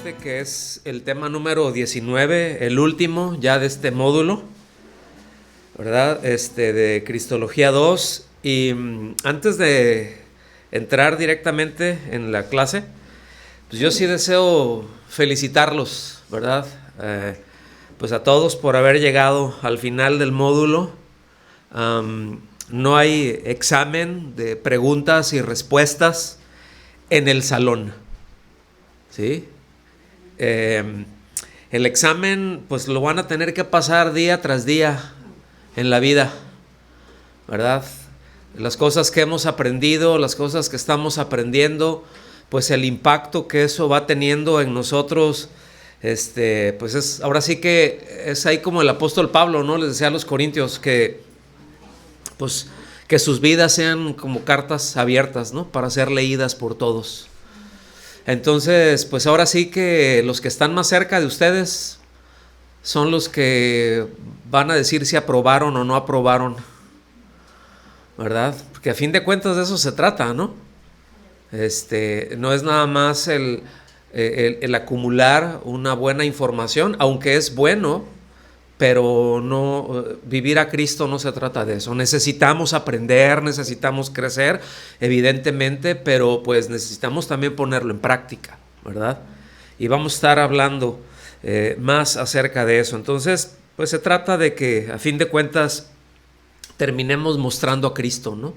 este que es el tema número 19, el último ya de este módulo, ¿verdad? De Cristología 2. Y antes de entrar directamente en la clase, pues yo sí deseo felicitarlos, ¿verdad? Pues a todos por haber llegado al final del módulo. No hay examen de preguntas y respuestas en el salón, ¿sí? El examen pues lo van a tener que pasar día tras día en la vida, ¿verdad? Las cosas que hemos aprendido, las cosas que estamos aprendiendo, pues el impacto que eso va teniendo en nosotros, pues es, ahora sí que es ahí como el apóstol Pablo, ¿no? Les decía a los corintios que, pues, que sus vidas sean como cartas abiertas, ¿no? Para ser leídas por todos. Entonces, pues ahora sí que los que están más cerca de ustedes son los que van a decir si aprobaron o no aprobaron, ¿verdad? Porque a fin de cuentas de eso se trata, ¿no? No es nada más el acumular una buena información, aunque es bueno, pero no, vivir a Cristo no se trata de eso. Necesitamos aprender, necesitamos crecer, evidentemente, pero pues necesitamos también ponerlo en práctica, ¿verdad? Y vamos a estar hablando más acerca de eso. Entonces, pues se trata de que a fin de cuentas terminemos mostrando a Cristo, ¿no?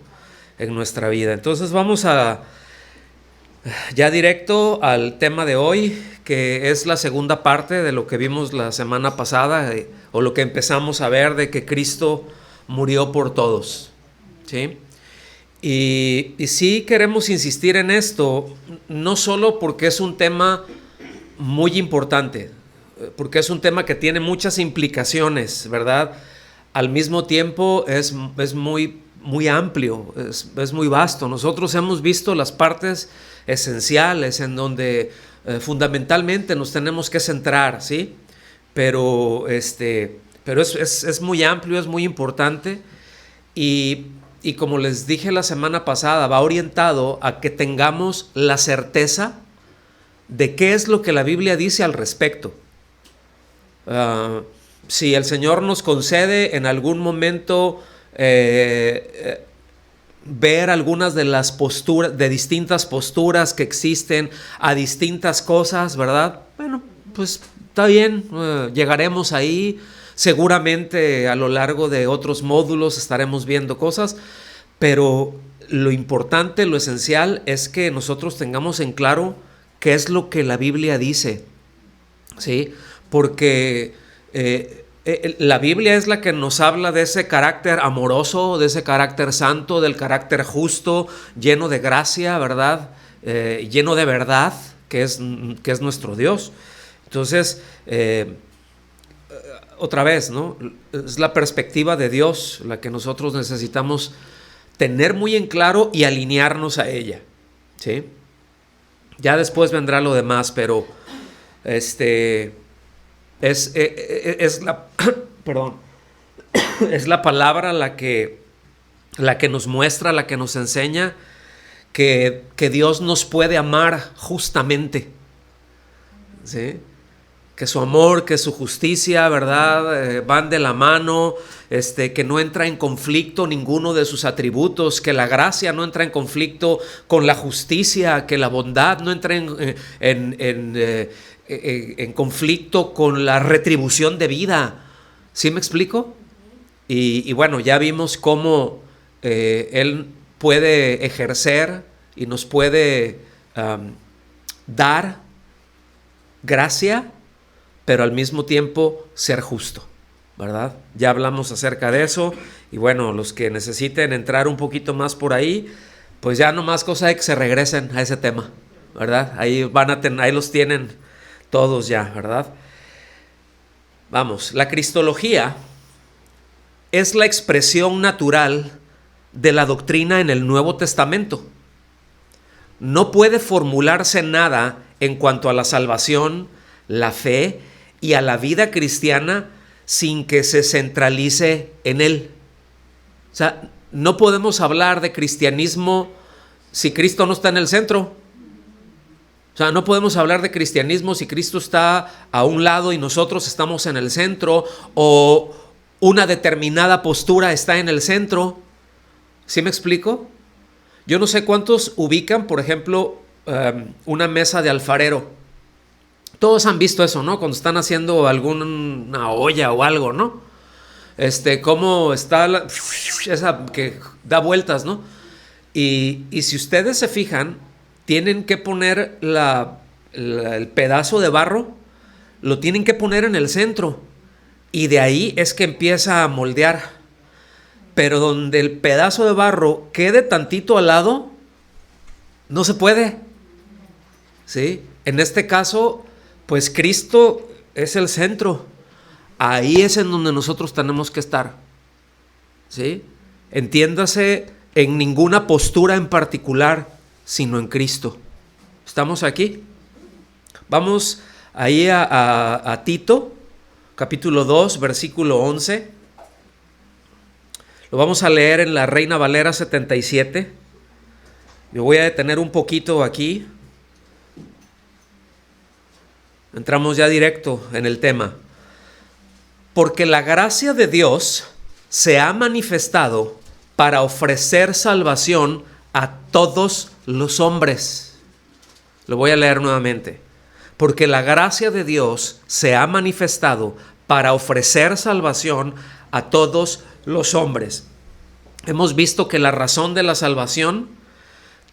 En nuestra vida. Entonces vamos a ya directo al tema de hoy, que es la segunda parte de lo que vimos la semana pasada, o lo que empezamos a ver de que Cristo murió por todos, ¿sí? Y sí queremos insistir en esto, no solo porque es un tema muy importante, porque es un tema que tiene muchas implicaciones, ¿verdad? Al mismo tiempo es muy amplio, es muy vasto. Nosotros hemos visto las partes esenciales en donde fundamentalmente nos tenemos que centrar, ¿sí? Pero es muy amplio, es muy importante y como les dije la semana pasada, va orientado a que tengamos la certeza de qué es lo que la Biblia dice al respecto. Si el Señor nos concede en algún momento ver algunas de las posturas, de distintas posturas que existen a distintas cosas, ¿verdad? Bueno, pues está bien, llegaremos ahí. Seguramente a lo largo de otros módulos estaremos viendo cosas, pero lo importante, lo esencial es que nosotros tengamos en claro qué es lo que la Biblia dice, ¿sí? Porque la Biblia es la que nos habla de ese carácter amoroso, de ese carácter santo, del carácter justo, lleno de gracia, ¿verdad? Lleno de verdad, que es nuestro Dios. Entonces, otra vez, ¿no? Es la perspectiva de Dios la que nosotros necesitamos tener muy en claro y alinearnos a ella, ¿sí? Ya después vendrá lo demás, pero es la perdón, es la palabra la que nos muestra, la que nos enseña que Dios nos puede amar justamente, ¿sí? Que su amor, que su justicia, ¿verdad? Van de la mano, que no entra en conflicto ninguno de sus atributos, que la gracia no entra en conflicto con la justicia, que la bondad no entra en conflicto con la retribución de vida. ¿Sí me explico? Y bueno, ya vimos cómo Él puede ejercer y nos puede dar gracia, pero al mismo tiempo ser justo, ¿verdad? Ya hablamos acerca de eso y bueno, los que necesiten entrar un poquito más por ahí, pues ya nomás cosa de que se regresen a ese tema, ¿verdad? Ahí ahí los tienen todos ya, ¿verdad? Vamos, la cristología es la expresión natural de la doctrina en el Nuevo Testamento. No puede formularse nada en cuanto a la salvación, la fe y a la vida cristiana sin que se centralice en él. O sea, no podemos hablar de cristianismo si Cristo no está en el centro. O O sea, no podemos hablar de cristianismo si Cristo está a un lado y nosotros estamos en el centro, o una determinada postura está en el centro. ¿Sí me explico? Yo no sé cuántos ubican, por ejemplo, una mesa de alfarero. Todos han visto eso, ¿no? Cuando están haciendo alguna olla o algo, ¿no? Cómo está esa que da vueltas, ¿no? Y si ustedes se fijan, tienen que poner el pedazo de barro, lo tienen que poner en el centro, y de ahí es que empieza a moldear. Pero donde el pedazo de barro quede tantito al lado, no se puede. ¿Sí? En este caso, pues Cristo es el centro. Ahí es en donde nosotros tenemos que estar. ¿Sí? Entiéndase, en ninguna postura en particular, sino en Cristo. ¿Estamos aquí? Vamos ahí a Tito, capítulo 2, versículo 11. Lo vamos a leer en la Reina Valera 77. Yo voy a detener un poquito aquí. Entramos ya directo en el tema. Porque la gracia de Dios se ha manifestado para ofrecer salvación a todos los hombres. Lo voy a leer nuevamente. Porque la gracia de Dios se ha manifestado para ofrecer salvación a todos los hombres. Hemos visto que la razón de la salvación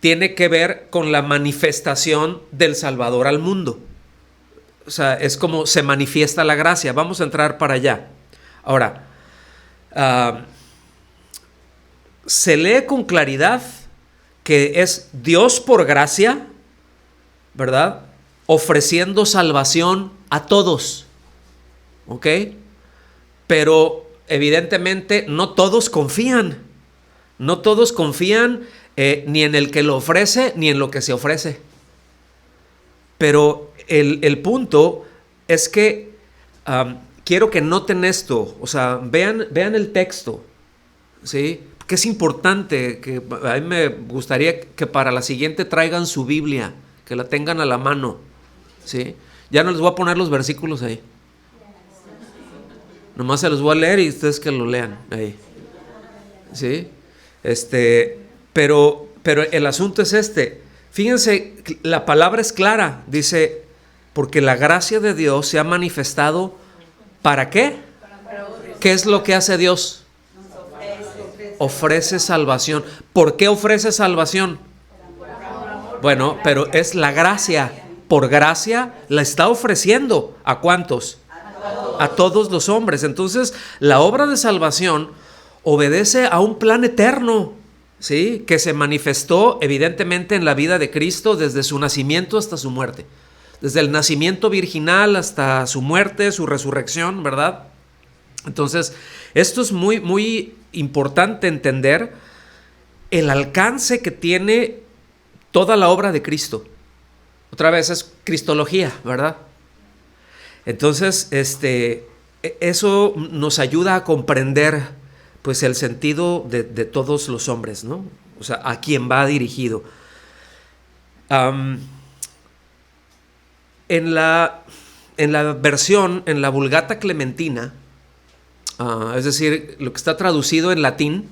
tiene que ver con la manifestación del Salvador al mundo. O sea, es como se manifiesta la gracia. Vamos a entrar para allá. Ahora, se lee con claridad que es Dios por gracia, ¿verdad? Ofreciendo salvación a todos. ¿Ok? Pero evidentemente no todos confían. No todos confían ni en el que lo ofrece ni en lo que se ofrece. Pero el punto es que quiero que noten esto. O sea, vean el texto, ¿sí? Que es importante, que a mí me gustaría que para la siguiente traigan su Biblia, que la tengan a la mano, ¿sí? Ya no les voy a poner los versículos ahí. Nomás se los voy a leer y ustedes que lo lean ahí, ¿sí? Pero el asunto es este. Fíjense, la palabra es clara. Dice, porque la gracia de Dios se ha manifestado, ¿para qué? ¿Qué es lo que hace Dios? Ofrece salvación. ¿Por qué ofrece salvación? Bueno, pero es la gracia. Por gracia la está ofreciendo. ¿A cuántos? A todos los hombres. Entonces, la obra de salvación obedece a un plan eterno, ¿sí? Que se manifestó evidentemente en la vida de Cristo desde su nacimiento hasta su muerte. Desde el nacimiento virginal hasta su muerte, su resurrección, ¿verdad? Entonces, esto es muy, muy importante entender el alcance que tiene toda la obra de Cristo. Otra vez es cristología, ¿verdad? Entonces, eso nos ayuda a comprender pues el sentido de todos los hombres, ¿no? O sea, a quien va dirigido. En la versión, en la Vulgata Clementina, es decir, lo que está traducido en latín,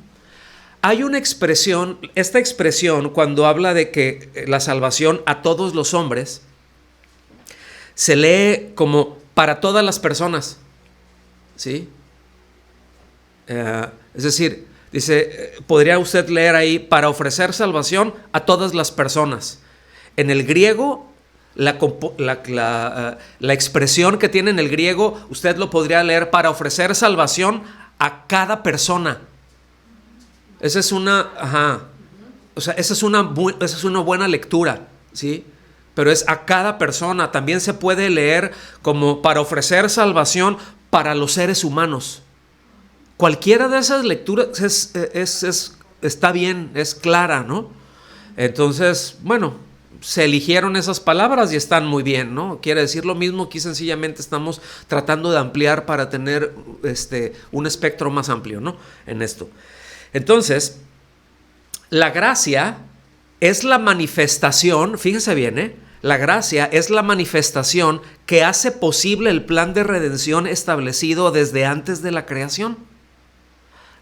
hay una expresión, esta expresión cuando habla de que la salvación a todos los hombres, se lee como para todas las personas, ¿sí? Es decir, dice, podría usted leer ahí, para ofrecer salvación a todas las personas. En el griego, la expresión que tiene en el griego, usted lo podría leer para ofrecer salvación a cada persona. Esa es una, o sea, esa es una buena lectura, ¿sí? Pero es a cada persona. También se puede leer como para ofrecer salvación para los seres humanos. Cualquiera de esas lecturas está bien, es clara, ¿no? Entonces, bueno, se eligieron esas palabras y están muy bien, ¿no? Quiere decir lo mismo, aquí sencillamente estamos tratando de ampliar para tener un espectro más amplio, ¿no? En esto. Entonces, la gracia es la manifestación, fíjese bien, La gracia es la manifestación que hace posible el plan de redención establecido desde antes de la creación.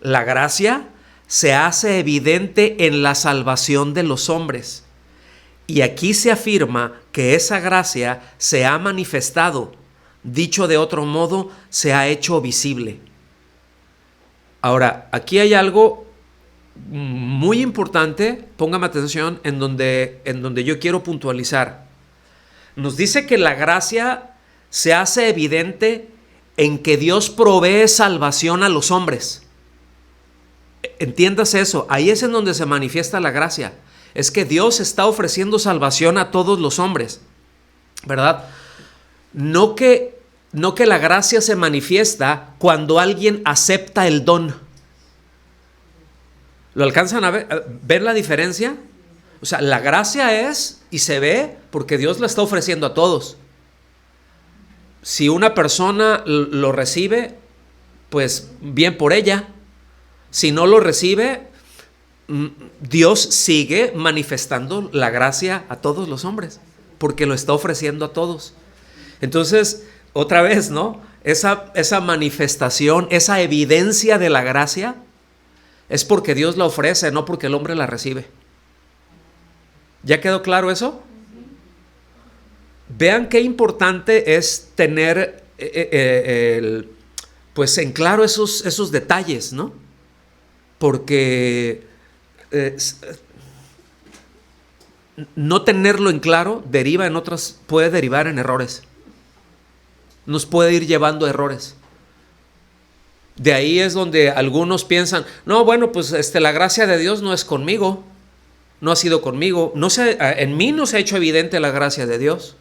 La gracia se hace evidente en la salvación de los hombres. Y aquí se afirma que esa gracia se ha manifestado. Dicho de otro modo, se ha hecho visible. Ahora, aquí hay algo muy importante, póngame atención, en donde yo quiero puntualizar. Nos dice que la gracia se hace evidente en que Dios provee salvación a los hombres. Entiendas eso, ahí es en donde se manifiesta la gracia. Es que Dios está ofreciendo salvación a todos los hombres, ¿verdad? No que la gracia se manifiesta cuando alguien acepta el don. ¿Lo alcanzan a ver la diferencia? O sea, la gracia es y se ve porque Dios la está ofreciendo a todos. Si una persona lo recibe, pues bien por ella. Si no lo recibe, Dios sigue manifestando la gracia a todos los hombres, porque lo está ofreciendo a todos. Entonces, otra vez, ¿no? Esa manifestación, esa evidencia de la gracia, es porque Dios la ofrece, no porque el hombre la recibe. ¿Ya quedó claro eso? Vean qué importante es tener pues en claro esos detalles, ¿no? Porque no tenerlo en claro puede derivar en errores. Nos puede ir llevando a errores. De ahí es donde algunos piensan, no, bueno, pues la gracia de Dios no es conmigo, no ha sido conmigo, en mí no se ha hecho evidente la gracia de Dios.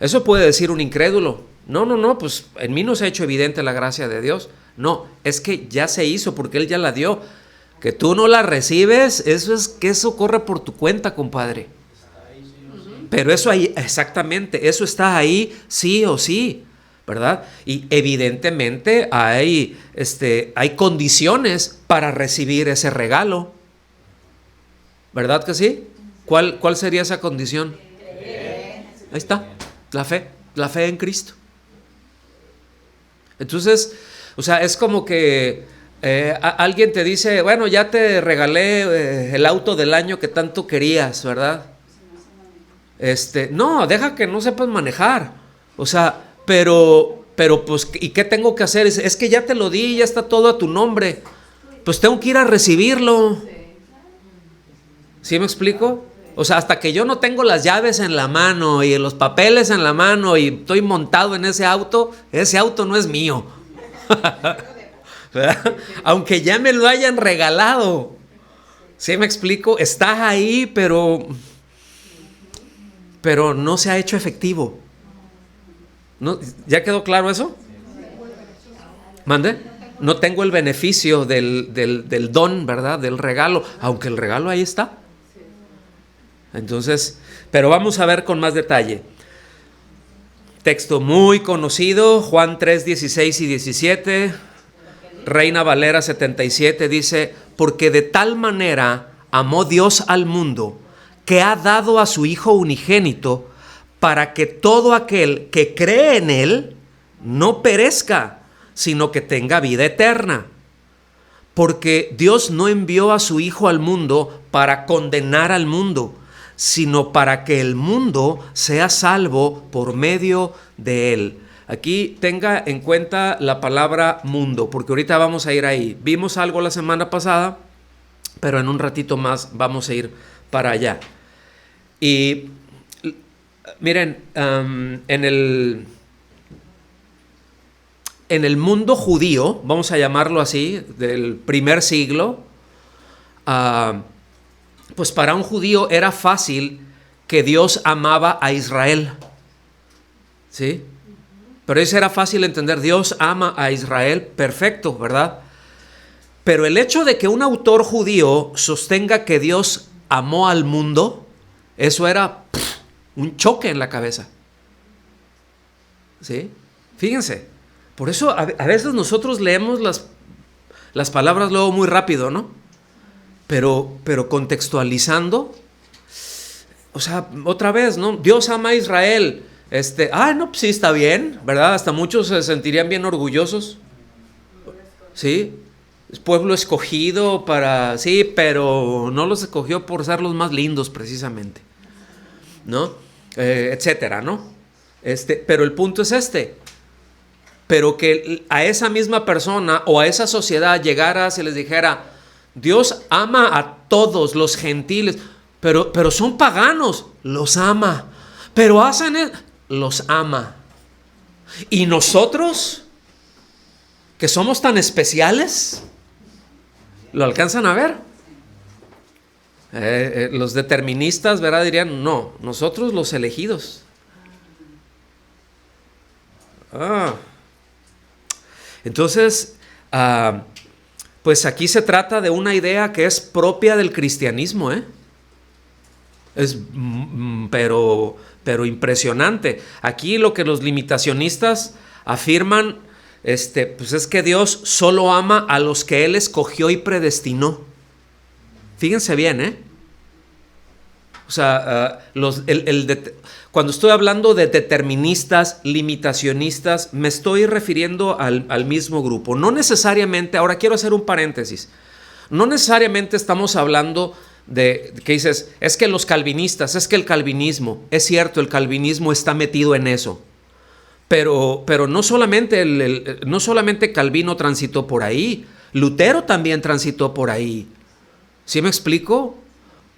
Eso puede decir un incrédulo. No, pues en mí no se ha hecho evidente la gracia de Dios. No, es que ya se hizo porque Él ya la dio. Que tú no la recibes, eso corre por tu cuenta, compadre. Pero eso ahí, exactamente, eso está ahí sí o sí, ¿verdad? Y evidentemente hay condiciones para recibir ese regalo. ¿Verdad que sí? ¿Cuál sería esa condición? Ahí está, la fe en Cristo. Entonces, o sea, es como que alguien te dice, bueno, ya te regalé el auto del año que tanto querías, ¿verdad? No, deja que no sepas manejar. O sea, pero pues, ¿y qué tengo que hacer? Es que ya te lo di, ya está todo a tu nombre. Pues tengo que ir a recibirlo. ¿Sí me explico? O sea, hasta que yo no tengo las llaves en la mano y los papeles en la mano y estoy montado en ese auto no es mío. Aunque ya me lo hayan regalado. ¿Sí me explico? Está ahí, pero no se ha hecho efectivo. ¿No? ¿Ya quedó claro eso? ¿Mande? No tengo el beneficio del don, ¿verdad? Del regalo, aunque el regalo ahí está. Entonces, pero vamos a ver con más detalle. Texto muy conocido, Juan 3, 16 y 17, Reina Valera 77, dice, porque de tal manera amó Dios al mundo, que ha dado a su Hijo unigénito, para que todo aquel que cree en Él no perezca, sino que tenga vida eterna. Porque Dios no envió a su Hijo al mundo para condenar al mundo, sino para que el mundo sea salvo por medio de Él. Aquí tenga en cuenta la palabra mundo, porque ahorita vamos a ir ahí. Vimos algo la semana pasada, pero en un ratito más vamos a ir para allá. Y miren, en el mundo judío, vamos a llamarlo así, del primer siglo, pues para un judío era fácil que Dios amaba a Israel, ¿sí? Pero eso era fácil entender, Dios ama a Israel, perfecto, ¿verdad? Pero el hecho de que un autor judío sostenga que Dios amó al mundo, eso era un choque en la cabeza, ¿sí? Fíjense, por eso a veces nosotros leemos las palabras luego muy rápido, ¿no? Pero contextualizando, O sea, otra vez, ¿no? Dios ama a Israel. No, pues sí, está bien, ¿verdad? Hasta muchos se sentirían bien orgullosos. ¿Sí? Es pueblo escogido para... Sí, pero no los escogió por ser los más lindos precisamente, ¿no? Etcétera, ¿no? Pero el punto es pero que a esa misma persona o a esa sociedad llegara y les dijera, Dios ama a todos los gentiles, pero son paganos, los ama, pero los ama. Y nosotros, que somos tan especiales, ¿lo alcanzan a ver? Los deterministas, ¿verdad? Dirían, no, nosotros los elegidos. Entonces, pues aquí se trata de una idea que es propia del cristianismo, pero impresionante. Aquí lo que los limitacionistas afirman, pues es que Dios solo ama a los que Él escogió y predestinó. Fíjense bien, O sea, cuando estoy hablando de deterministas, limitacionistas, me estoy refiriendo al mismo grupo. No necesariamente, ahora quiero hacer un paréntesis, no necesariamente estamos hablando de que dices, es que los calvinistas, es que el calvinismo, es cierto, el calvinismo está metido en eso, pero no solamente, no solamente Calvino transitó por ahí, Lutero también transitó por ahí. ¿Sí me explico?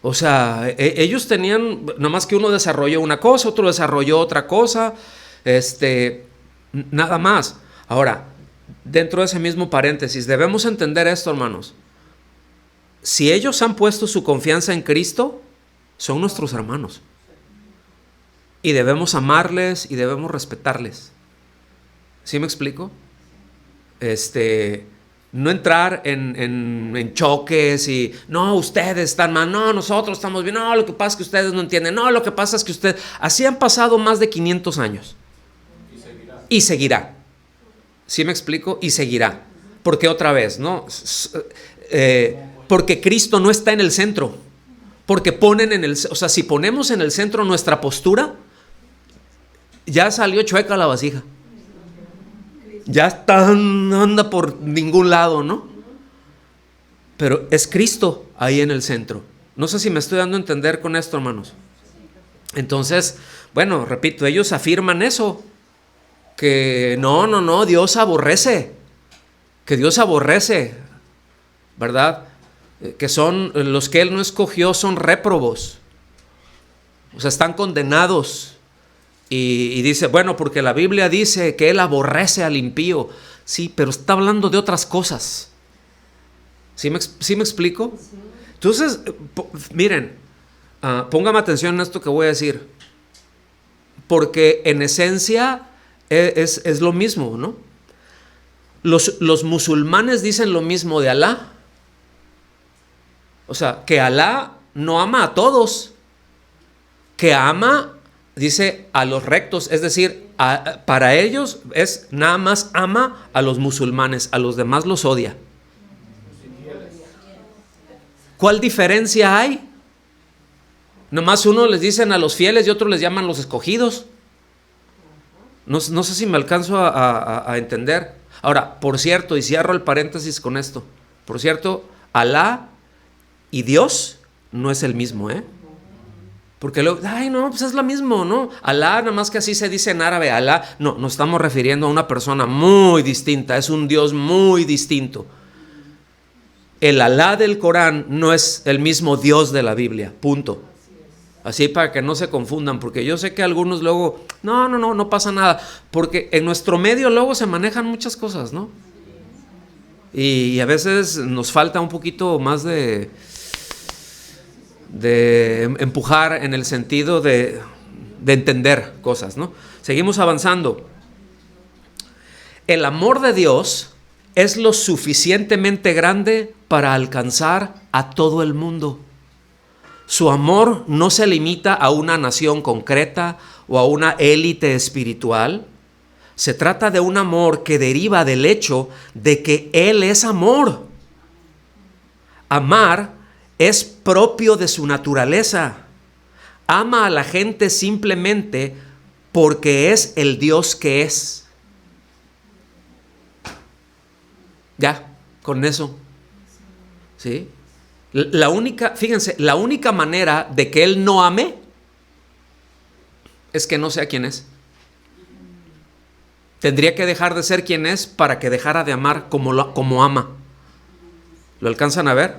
O sea, ellos tenían, nomás que uno desarrolló una cosa, otro desarrolló otra cosa, nada más. Ahora, dentro de ese mismo paréntesis, debemos entender esto, hermanos. Si ellos han puesto su confianza en Cristo, son nuestros hermanos. Y debemos amarles y debemos respetarles. ¿Sí me explico? No entrar en choques y no, ustedes están mal, no, nosotros estamos bien, no, lo que pasa es que ustedes no entienden, no, lo que pasa es que ustedes... Así han pasado más de 500 años. Y seguirá. ¿Sí me explico? Y seguirá. Porque otra vez, ¿no? Porque Cristo no está en el centro. Porque ponen o sea, si ponemos en el centro nuestra postura, ya salió chueca la vasija. Ya anda por ningún lado, ¿no? Pero es Cristo ahí en el centro. No sé si me estoy dando a entender con esto, hermanos. Entonces, bueno, repito, ellos afirman eso, que no, Dios aborrece, que Dios aborrece, ¿verdad? Que son los que Él no escogió, son réprobos, o sea, están condenados. Y dice, bueno, porque la Biblia dice que Él aborrece al impío. Sí, pero está hablando de otras cosas. ¿Sí me explico? Entonces, miren, póngame atención en esto que voy a decir. Porque en esencia es lo mismo, ¿no? Los musulmanes dicen lo mismo de Alá. O sea, que Alá no ama a todos. Que ama... Dice a los rectos, es decir, para ellos es nada más ama a los musulmanes, a los demás los odia. ¿Cuál diferencia hay? Nomás uno les dicen a los fieles y otros les llaman los escogidos. No sé si me alcanzo a entender. Ahora, por cierto, y cierro el paréntesis con esto. Por cierto, Alá y Dios no es el mismo, Porque luego, no, pues es lo mismo, ¿no? Alá, nada más que así se dice en árabe, Alá. No, nos estamos refiriendo a una persona muy distinta, es un Dios muy distinto. El Alá del Corán no es el mismo Dios de la Biblia, punto. Así para que no se confundan, porque yo sé que algunos luego, no pasa nada, porque en nuestro medio luego se manejan muchas cosas, ¿no? Y a veces nos falta un poquito más de empujar en el sentido de entender cosas, ¿no? Seguimos avanzando. El amor de Dios es lo suficientemente grande para alcanzar a todo el mundo. Su amor no se limita a una nación concreta o a una élite espiritual. Se trata de un amor que deriva del hecho de que Él es amor. Amar es propio de su naturaleza. ama a la gente simplemente porque es el Dios que es. Ya, con eso. ¿Sí? Fíjense, la única manera de que Él no ame es que no sea quien es. Tendría que dejar de ser quien es para que dejara de amar como ama. ¿Lo alcanzan a ver?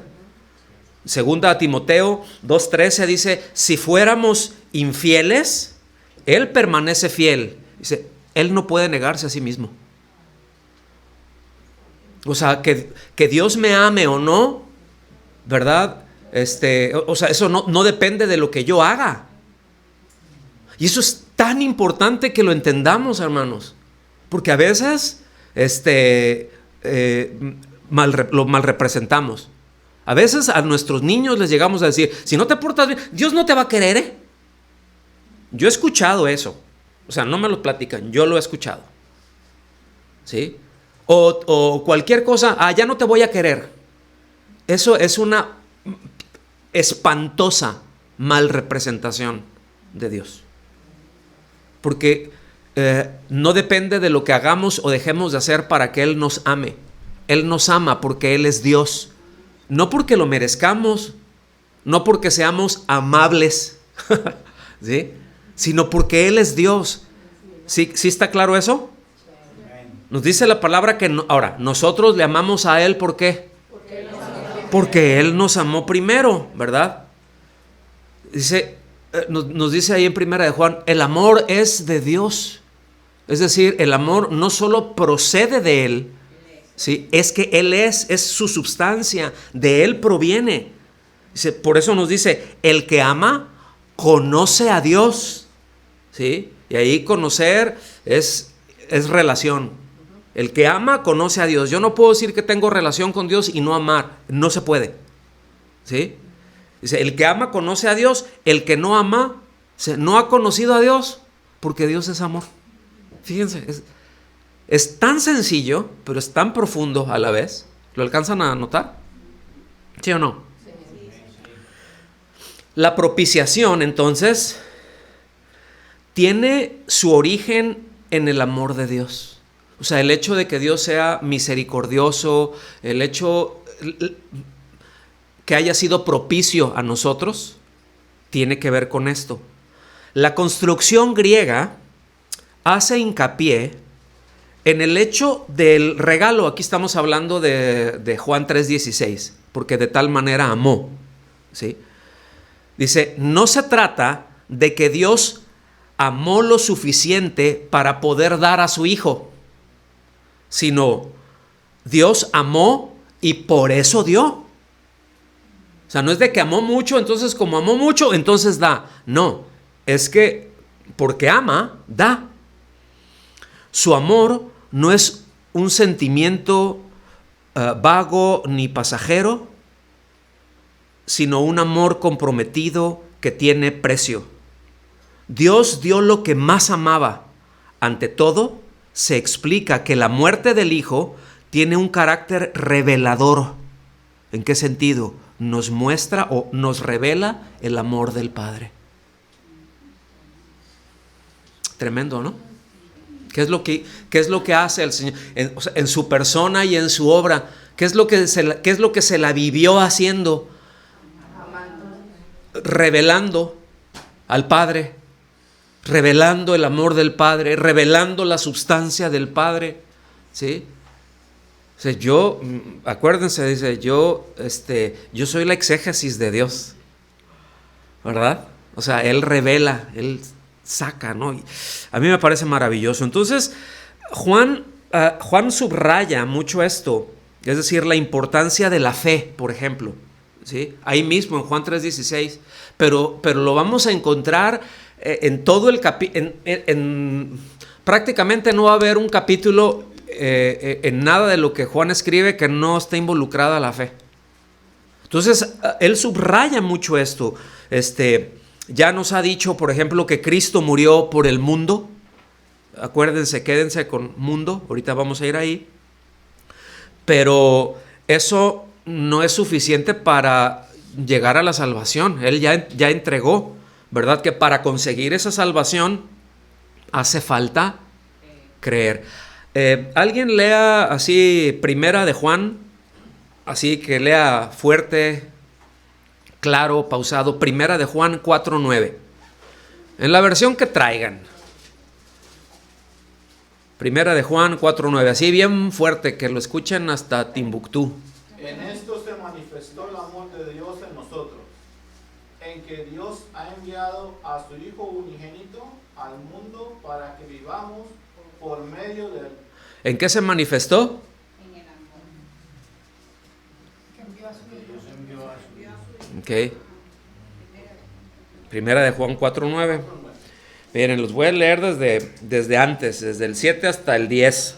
Segunda a Timoteo 2:13 dice, si fuéramos infieles, Él permanece fiel. Dice, Él no puede negarse a sí mismo. O sea, que Dios me ame o no, ¿verdad? O sea, eso no depende de lo que yo haga. Y eso es tan importante que lo entendamos, hermanos. Porque a veces lo mal representamos. A veces a nuestros niños les llegamos a decir, si no te portas bien, Dios no te va a querer, ¿eh? Yo he escuchado eso. O sea, no me lo platican, yo lo he escuchado. ¿Sí? O cualquier cosa, ya no te voy a querer. Eso es una espantosa mal representación de Dios. Porque no depende de lo que hagamos o dejemos de hacer para que Él nos ame. Él nos ama porque Él es Dios. No porque lo merezcamos, no porque seamos amables, ¿sí? Sino porque Él es Dios. ¿Sí está claro eso? Nos dice la palabra que ahora, nosotros le amamos a Él, ¿por qué? Porque Él nos amó primero, ¿verdad? Dice, nos dice ahí en Primera de Juan, el amor es de Dios. Es decir, el amor no solo procede de Él, ¿sí? Es que Él es su substancia, de Él proviene. Dice, por eso nos dice, el que ama conoce a Dios, ¿sí? Y ahí conocer es relación. El que ama conoce a Dios. Yo no puedo decir que tengo relación con Dios y no amar, no se puede, ¿sí? Dice, el que ama conoce a Dios, el que no ama no ha conocido a Dios, porque Dios es amor. Fíjense, es tan sencillo, pero es tan profundo a la vez. ¿Lo alcanzan a notar? ¿Sí o no? Sí. La propiciación, entonces, tiene su origen en el amor de Dios. O sea, el hecho de que Dios sea misericordioso, el hecho que haya sido propicio a nosotros, tiene que ver con esto. La construcción griega hace hincapié en el hecho del regalo. Aquí estamos hablando de Juan 3:16, porque de tal manera amó, ¿sí? Dice, no se trata de que Dios amó lo suficiente para poder dar a su Hijo, sino Dios amó y por eso dio. O sea, no es de que amó mucho, entonces como amó mucho, entonces da. No, es que porque ama, da. Su amor no es un sentimiento vago ni pasajero, sino un amor comprometido que tiene precio. Dios dio lo que más amaba. Ante todo, se explica que la muerte del Hijo tiene un carácter revelador. ¿En qué sentido? Nos muestra o nos revela el amor del Padre. Tremendo, ¿no? ¿Qué es lo que hace el Señor en su persona y en su obra? ¿Qué es lo que se la vivió haciendo? Revelando al Padre, revelando el amor del Padre, revelando la substancia del Padre, ¿sí? O sea, acuérdense, dice, yo soy la exégesis de Dios, ¿verdad? O sea, Él revela, Él saca, ¿no? Y a mí me parece maravilloso. Entonces, Juan subraya mucho esto, es decir, la importancia de la fe, por ejemplo, ¿sí? Ahí mismo en Juan 3:16, pero lo vamos a encontrar en todo el capítulo, prácticamente no va a haber un capítulo en nada de lo que Juan escribe que no esté involucrada la fe. Entonces, él subraya mucho esto. Ya nos ha dicho, por ejemplo, que Cristo murió por el mundo. Acuérdense, quédense con mundo, ahorita vamos a ir ahí. Pero eso no es suficiente para llegar a la salvación. Él ya entregó, ¿verdad? Que para conseguir esa salvación hace falta creer. Alguien lea así Primera de Juan, así que lea fuerte, claro, pausado. Primera de Juan 4:9. En la versión que traigan. Primera de Juan 4:9, así bien fuerte, que lo escuchen hasta Timbuktu. En esto se manifestó el amor de Dios en nosotros, en que Dios ha enviado a su Hijo unigénito al mundo para que vivamos por medio de él. ¿En qué se manifestó? En el amor. Que envió a su Hijo. Ok. Primera de Juan 4:9. Miren, los voy a leer desde antes, desde el 7 hasta el 10.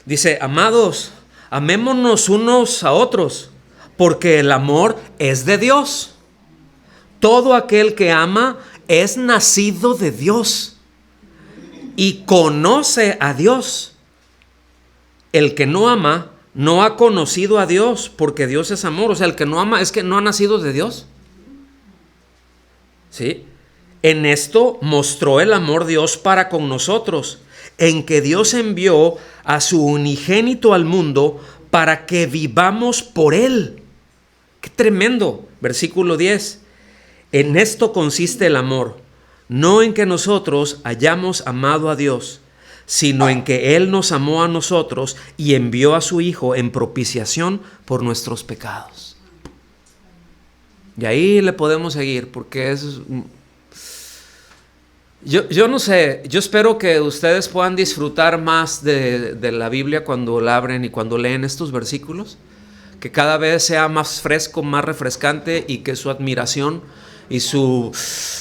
Dice: amados, amémonos unos a otros, porque el amor es de Dios. Todo aquel que ama es nacido de Dios y conoce a Dios. El que no ama no ha conocido a Dios, porque Dios es amor. O sea, el que no ama es que no ha nacido de Dios. ¿Sí? En esto mostró el amor Dios para con nosotros, en que Dios envió a su unigénito al mundo para que vivamos por él. ¡Qué tremendo! Versículo 10. En esto consiste el amor, no en que nosotros hayamos amado a Dios, sino en que Él nos amó a nosotros y envió a su Hijo en propiciación por nuestros pecados. Y ahí le podemos seguir, porque es... Yo no sé, yo espero que ustedes puedan disfrutar más de la Biblia cuando la abren y cuando leen estos versículos, que cada vez sea más fresco, más refrescante, y que su admiración y su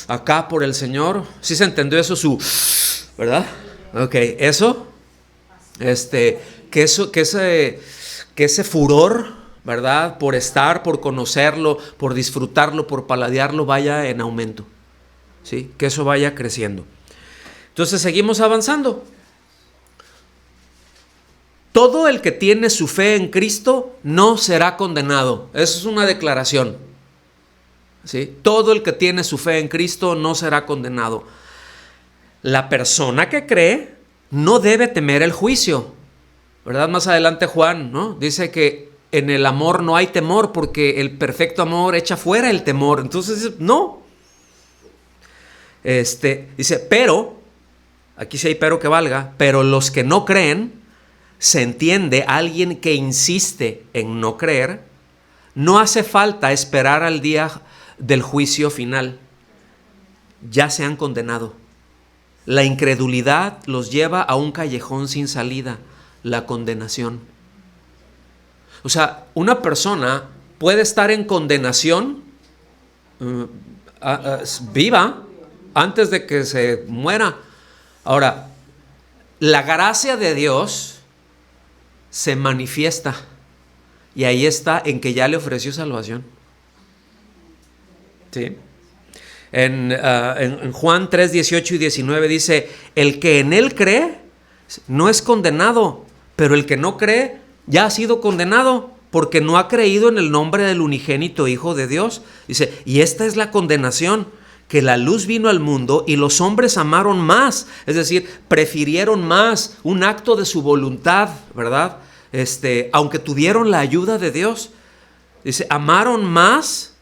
acá por el Señor, ¿sí se entendió eso? Su, ¿verdad? Ok, eso, que ese furor, ¿verdad? Por estar, por conocerlo, por disfrutarlo, por paladearlo, vaya en aumento. ¿Sí? Que eso vaya creciendo. Entonces seguimos avanzando. Todo el que tiene su fe en Cristo no será condenado. Eso es una declaración. ¿Sí? Todo el que tiene su fe en Cristo no será condenado. La persona que cree no debe temer el juicio, ¿verdad? Más adelante Juan, ¿no? Dice que en el amor no hay temor, porque el perfecto amor echa fuera el temor. Entonces, no. Dice, pero, aquí sí hay pero que valga, pero los que no creen, se entiende, alguien que insiste en no creer, no hace falta esperar al día del juicio final. Ya se han condenado. La incredulidad los lleva a un callejón sin salida, la condenación. O sea, una persona puede estar en condenación viva, antes de que se muera. Ahora, la gracia de Dios se manifiesta, y ahí está, en que ya le ofreció salvación. ¿Sí? En Juan 3, 18 y 19 dice: el que en él cree no es condenado, pero el que no cree ya ha sido condenado, porque no ha creído en el nombre del unigénito Hijo de Dios. Dice, y esta es la condenación, que la luz vino al mundo y los hombres amaron más, es decir, prefirieron más un acto de su voluntad, ¿verdad? Aunque tuvieron la ayuda de Dios. Dice, amaron más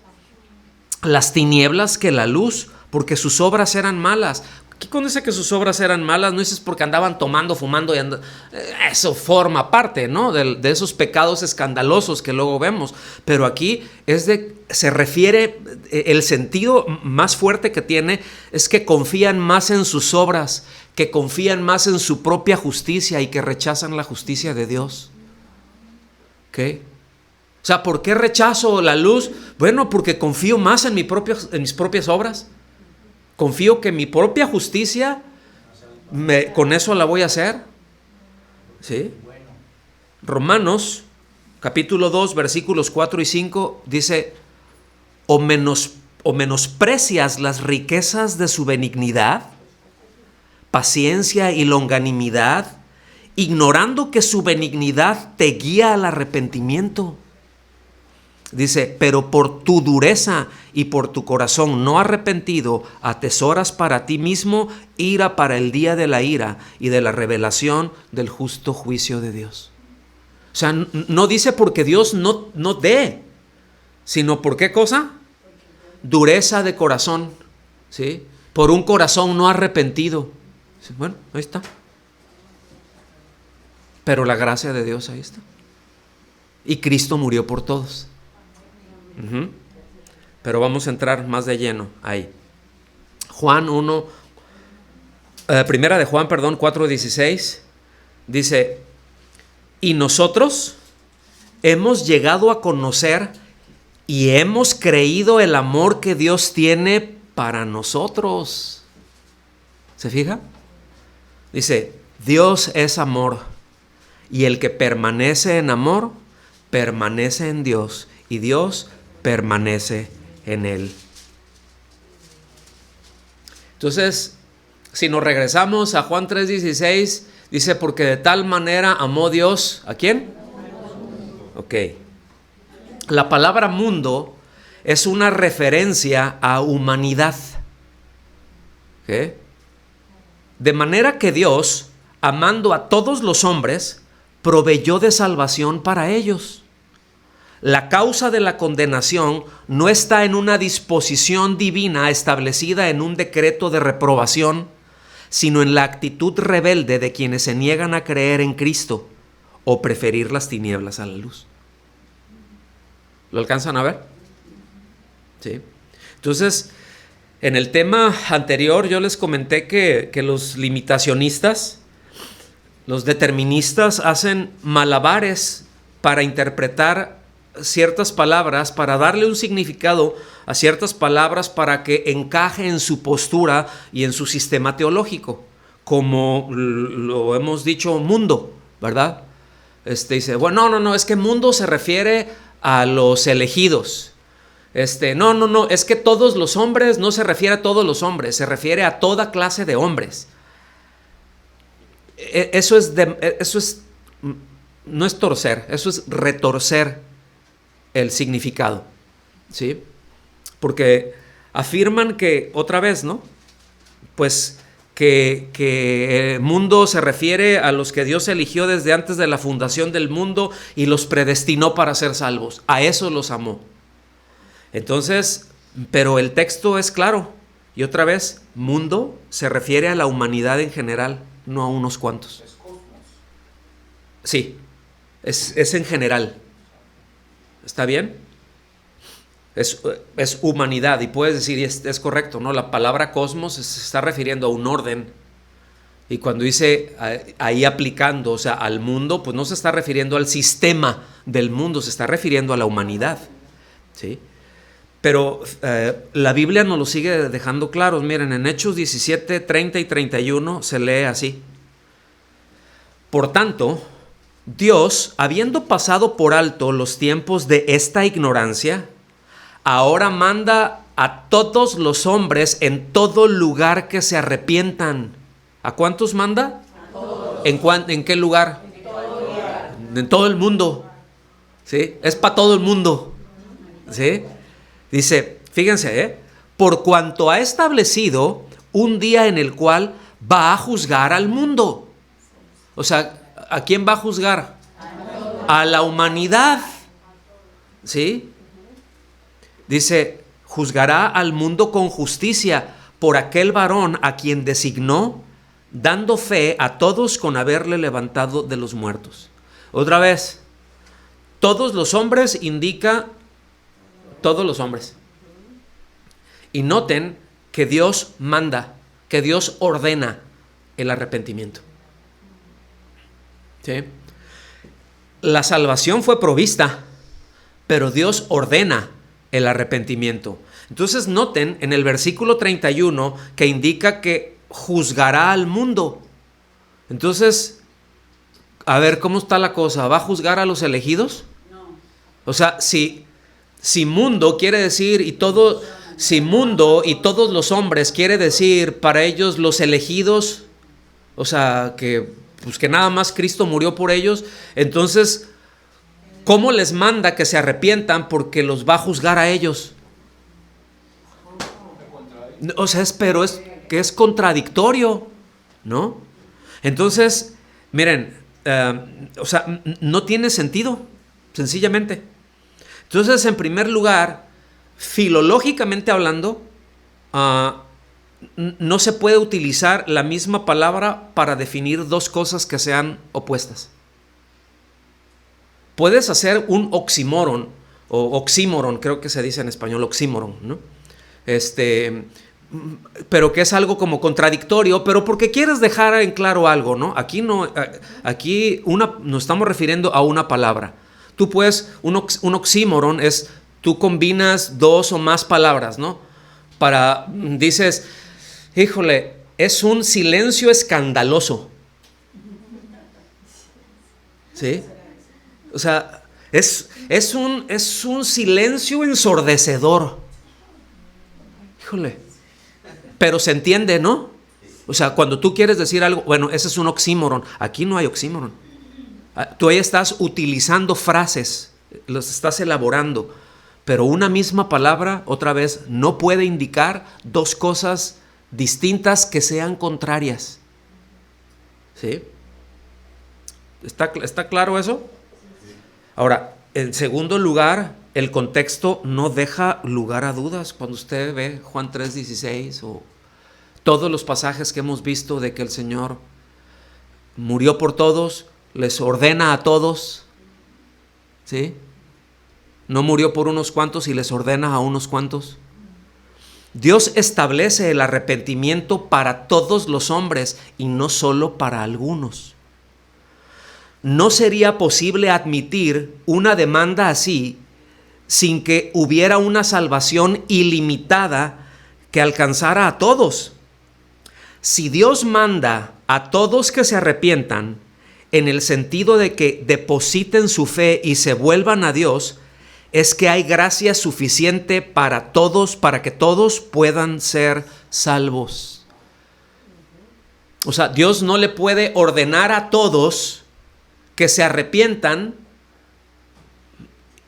las tinieblas que la luz, porque sus obras eran malas. Aquí cuando dice que sus obras eran malas, no es porque andaban tomando, fumando y eso forma parte, ¿no? de esos pecados escandalosos que luego vemos. Pero aquí se refiere, el sentido más fuerte que tiene es que confían más en sus obras, que confían más en su propia justicia y que rechazan la justicia de Dios. ¿Ok? O sea, ¿por qué rechazo la luz? Bueno, porque confío más en mis propias obras. Confío que mi propia justicia, con eso la voy a hacer. ¿Sí? Romanos, capítulo 2, versículos 4 y 5, dice, o menosprecias las riquezas de su benignidad, paciencia y longanimidad, ignorando que su benignidad te guía al arrepentimiento. Dice, pero por tu dureza y por tu corazón no arrepentido, atesoras para ti mismo ira para el día de la ira y de la revelación del justo juicio de Dios. O sea, no dice porque Dios no dé, sino por qué cosa? Dureza de corazón, ¿sí? Por un corazón no arrepentido. Bueno, ahí está. Pero la gracia de Dios ahí está. Y Cristo murió por todos. Pero vamos a entrar más de lleno ahí. Primera de Juan, 4:16 dice, y nosotros hemos llegado a conocer y hemos creído el amor que Dios tiene para nosotros. ¿Se fija? Dice, Dios es amor, y el que permanece en amor, permanece en Dios, y Dios permanece en él. Entonces, si nos regresamos a Juan 3:16, dice, porque de tal manera amó Dios, ¿a quién? Ok. La palabra mundo es una referencia a humanidad. ¿Ok? De manera que Dios, amando a todos los hombres, proveyó de salvación para ellos. La causa de la condenación no está en una disposición divina establecida en un decreto de reprobación, sino en la actitud rebelde de quienes se niegan a creer en Cristo o preferir las tinieblas a la luz. ¿Lo alcanzan a ver? Sí. Entonces, en el tema anterior yo les comenté que los limitacionistas, los deterministas, hacen malabares para interpretar ciertas palabras, para darle un significado a ciertas palabras para que encaje en su postura y en su sistema teológico, como lo hemos dicho, mundo, ¿verdad? Dice, bueno, no, es que mundo se refiere a los elegidos. No, es que todos los hombres no se refiere a todos los hombres, se refiere a toda clase de hombres. No es torcer, eso es retorcer el significado, ¿sí? Porque afirman que, otra vez, ¿no? Pues que el mundo se refiere a los que Dios eligió desde antes de la fundación del mundo y los predestinó para ser salvos. A eso los amó. Entonces, pero el texto es claro. Y otra vez, mundo se refiere a la humanidad en general, no a unos cuantos. Es cosmos. Sí, es en general. ¿Está bien? Es humanidad, y puedes decir, y es correcto, ¿no? La palabra cosmos se está refiriendo a un orden. Y cuando dice ahí aplicando, o sea, al mundo, pues no se está refiriendo al sistema del mundo, se está refiriendo a la humanidad, ¿sí? Pero la Biblia nos lo sigue dejando claros. Miren, en Hechos 17, 30 y 31 se lee así. Por tanto, Dios, habiendo pasado por alto los tiempos de esta ignorancia, ahora manda a todos los hombres en todo lugar que se arrepientan. ¿A cuántos manda? A todos. ¿En qué lugar? En todo lugar. En todo el mundo. ¿Sí? Es para todo el mundo. ¿Sí? Dice, fíjense, por cuanto ha establecido un día en el cual va a juzgar al mundo. O sea, ¿a quién va a juzgar? A la humanidad. ¿Sí? Dice, juzgará al mundo con justicia por aquel varón a quien designó, dando fe a todos con haberle levantado de los muertos. Otra vez, todos los hombres indica todos los hombres. Y noten que Dios manda, que Dios ordena el arrepentimiento. ¿Sí? La salvación fue provista, pero Dios ordena el arrepentimiento. Entonces noten en el versículo 31 que indica que juzgará al mundo. Entonces, a ver, ¿cómo está la cosa? ¿Va a juzgar a los elegidos? No. O sea, si mundo quiere decir si mundo y todos los hombres quiere decir para ellos los elegidos, o sea, que nada más Cristo murió por ellos, entonces ¿cómo les manda que se arrepientan? Porque los va a juzgar a ellos. O sea, pero es que es contradictorio, ¿no? Entonces, miren, o sea, no tiene sentido, sencillamente. Entonces, en primer lugar, filológicamente hablando, no se puede utilizar la misma palabra para definir dos cosas que sean opuestas. Puedes hacer un oxímoron, o oxímoron, creo que se dice en español, oxímoron, ¿no? Pero que es algo como contradictorio, pero porque quieres dejar en claro algo, ¿no? Aquí no, aquí nos estamos refiriendo a una palabra. Tú puedes, un oxímoron es, tú combinas dos o más palabras, ¿no? Dices, híjole, es un silencio escandaloso. ¿Sí? O sea, es un silencio ensordecedor. Híjole. Pero se entiende, ¿no? O sea, cuando tú quieres decir algo, bueno, ese es un oxímoron. Aquí no hay oxímoron. Tú ahí estás utilizando frases, los estás elaborando. Pero una misma palabra, otra vez, no puede indicar dos cosas distintas que sean contrarias. ¿Sí? ¿Está claro eso? Ahora, en segundo lugar, el contexto no deja lugar a dudas. Cuando usted ve Juan 3:16 o todos los pasajes que hemos visto de que el Señor murió por todos, les ordena a todos, ¿sí? No murió por unos cuantos y les ordena a unos cuantos. Dios establece el arrepentimiento para todos los hombres y no solo para algunos. No sería posible admitir una demanda así sin que hubiera una salvación ilimitada que alcanzara a todos. Si Dios manda a todos que se arrepientan, en el sentido de que depositen su fe y se vuelvan a Dios, es que hay gracia suficiente para todos, para que todos puedan ser salvos. O sea, Dios no le puede ordenar a todos que se arrepientan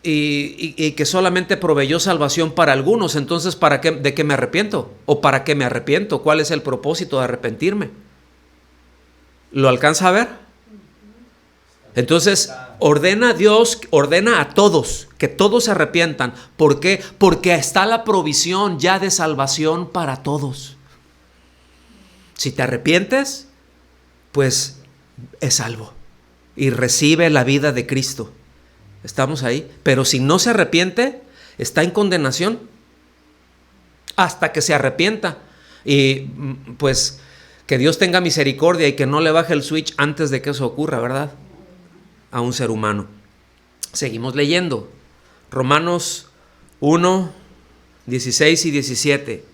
y que solamente proveyó salvación para algunos. Entonces, ¿de qué me arrepiento? ¿O para qué me arrepiento? ¿Cuál es el propósito de arrepentirme? ¿Lo alcanza a ver? Entonces, Dios ordena a todos, que todos se arrepientan. ¿Por qué? Porque está la provisión ya de salvación para todos. Si te arrepientes, pues es salvo y recibe la vida de Cristo. Estamos ahí. Pero si no se arrepiente, está en condenación hasta que se arrepienta. Y pues que Dios tenga misericordia y que no le baje el switch antes de que eso ocurra, ¿verdad? A un ser humano. Seguimos leyendo. Romanos 1, 16 y 17.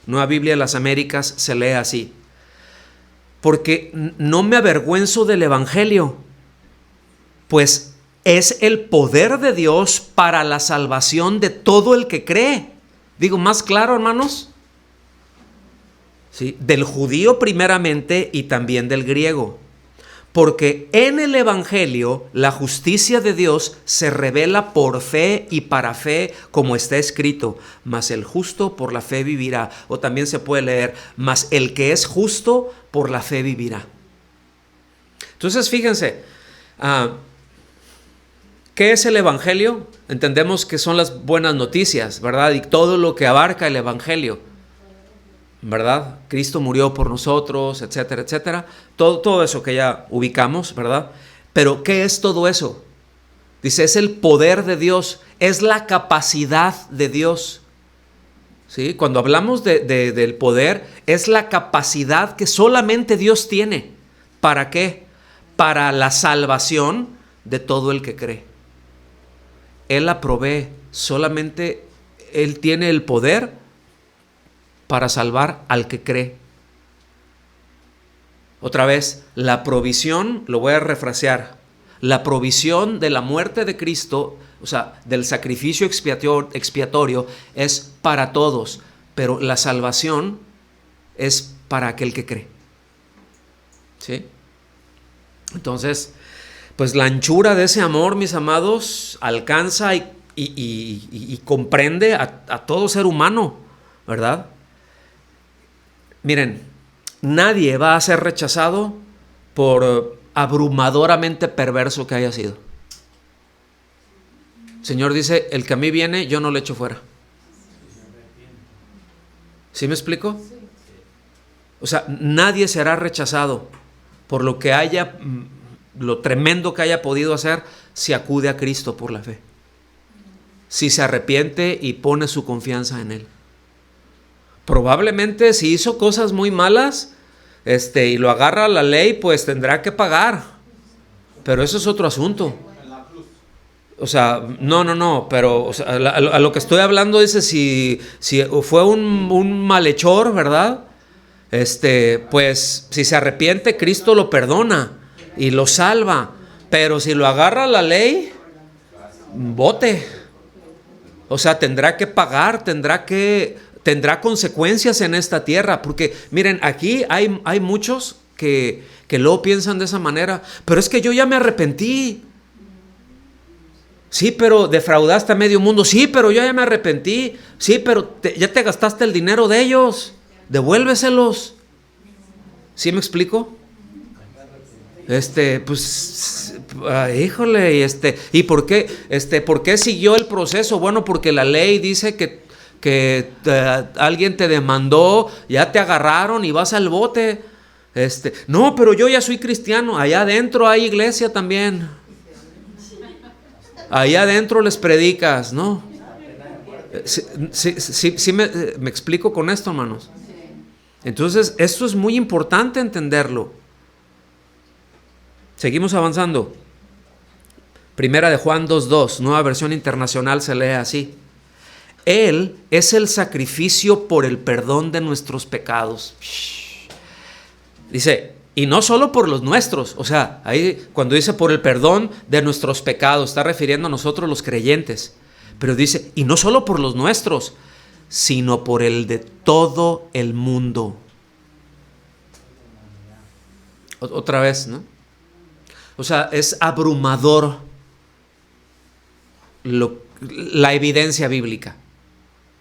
Nueva Biblia de las Américas se lee así. Porque no me avergüenzo del Evangelio, pues es el poder de Dios para la salvación de todo el que cree. Digo, más claro, hermanos. ¿Sí? Del judío primeramente y también del griego. Porque en el Evangelio la justicia de Dios se revela por fe y para fe, como está escrito, mas el justo por la fe vivirá. O también se puede leer, mas el que es justo por la fe vivirá. Entonces, fíjense, ¿qué es el Evangelio? Entendemos que son las buenas noticias, ¿verdad? Y todo lo que abarca el Evangelio, ¿verdad? Cristo murió por nosotros, etcétera, etcétera. Todo eso que ya ubicamos, ¿verdad? Pero ¿qué es todo eso? Dice, es el poder de Dios, es la capacidad de Dios. ¿Sí? Cuando hablamos del poder, es la capacidad que solamente Dios tiene. ¿Para qué? Para la salvación de todo el que cree. Él la provee, solamente Él tiene el poder para salvar al que cree. Otra vez, la provisión, lo voy a refrasear, la provisión de la muerte de Cristo, o sea, del sacrificio expiatorio, es para todos, pero la salvación es para aquel que cree. ¿Sí? Entonces, pues la anchura de ese amor, mis amados, alcanza y comprende a todo ser humano, ¿verdad? Miren, nadie va a ser rechazado por abrumadoramente perverso que haya sido. El Señor dice, el que a mí viene, yo no le echo fuera. ¿Sí me explico? O sea, nadie será rechazado por lo que haya, lo tremendo que haya podido hacer, si acude a Cristo por la fe. Si se arrepiente y pone su confianza en Él. Probablemente si hizo cosas muy malas, y lo agarra la ley, pues tendrá que pagar. Pero eso es otro asunto. O sea, no, pero o sea, a lo que estoy hablando dice, si fue un malhechor, ¿verdad? Pues si se arrepiente, Cristo lo perdona y lo salva. Pero si lo agarra la ley, bote. O sea, tendrá que pagar, tendrá consecuencias en esta tierra. Porque miren, aquí hay muchos que luego piensan de esa manera. Pero es que yo ya me arrepentí. Sí, pero defraudaste a medio mundo. Sí, pero yo ya me arrepentí. Sí, pero ya te gastaste el dinero de ellos. Devuélveselos. ¿Sí me explico? Pues, híjole, ¿y por qué siguió el proceso? Bueno, porque la ley dice que alguien te demandó, ya te agarraron y vas al bote. No, pero yo ya soy cristiano. Allá adentro hay iglesia también. Allá adentro les predicas, ¿no? Sí, me explico con esto, hermanos. Entonces, esto es muy importante entenderlo. Seguimos avanzando. Primera de Juan 2:2, Nueva Versión Internacional, se lee así: Él es el sacrificio por el perdón de nuestros pecados. Dice, y no solo por los nuestros. O sea, ahí cuando dice por el perdón de nuestros pecados, está refiriendo a nosotros los creyentes. Pero dice, y no solo por los nuestros, sino por el de todo el mundo. Otra vez, ¿no? O sea, es abrumador la evidencia bíblica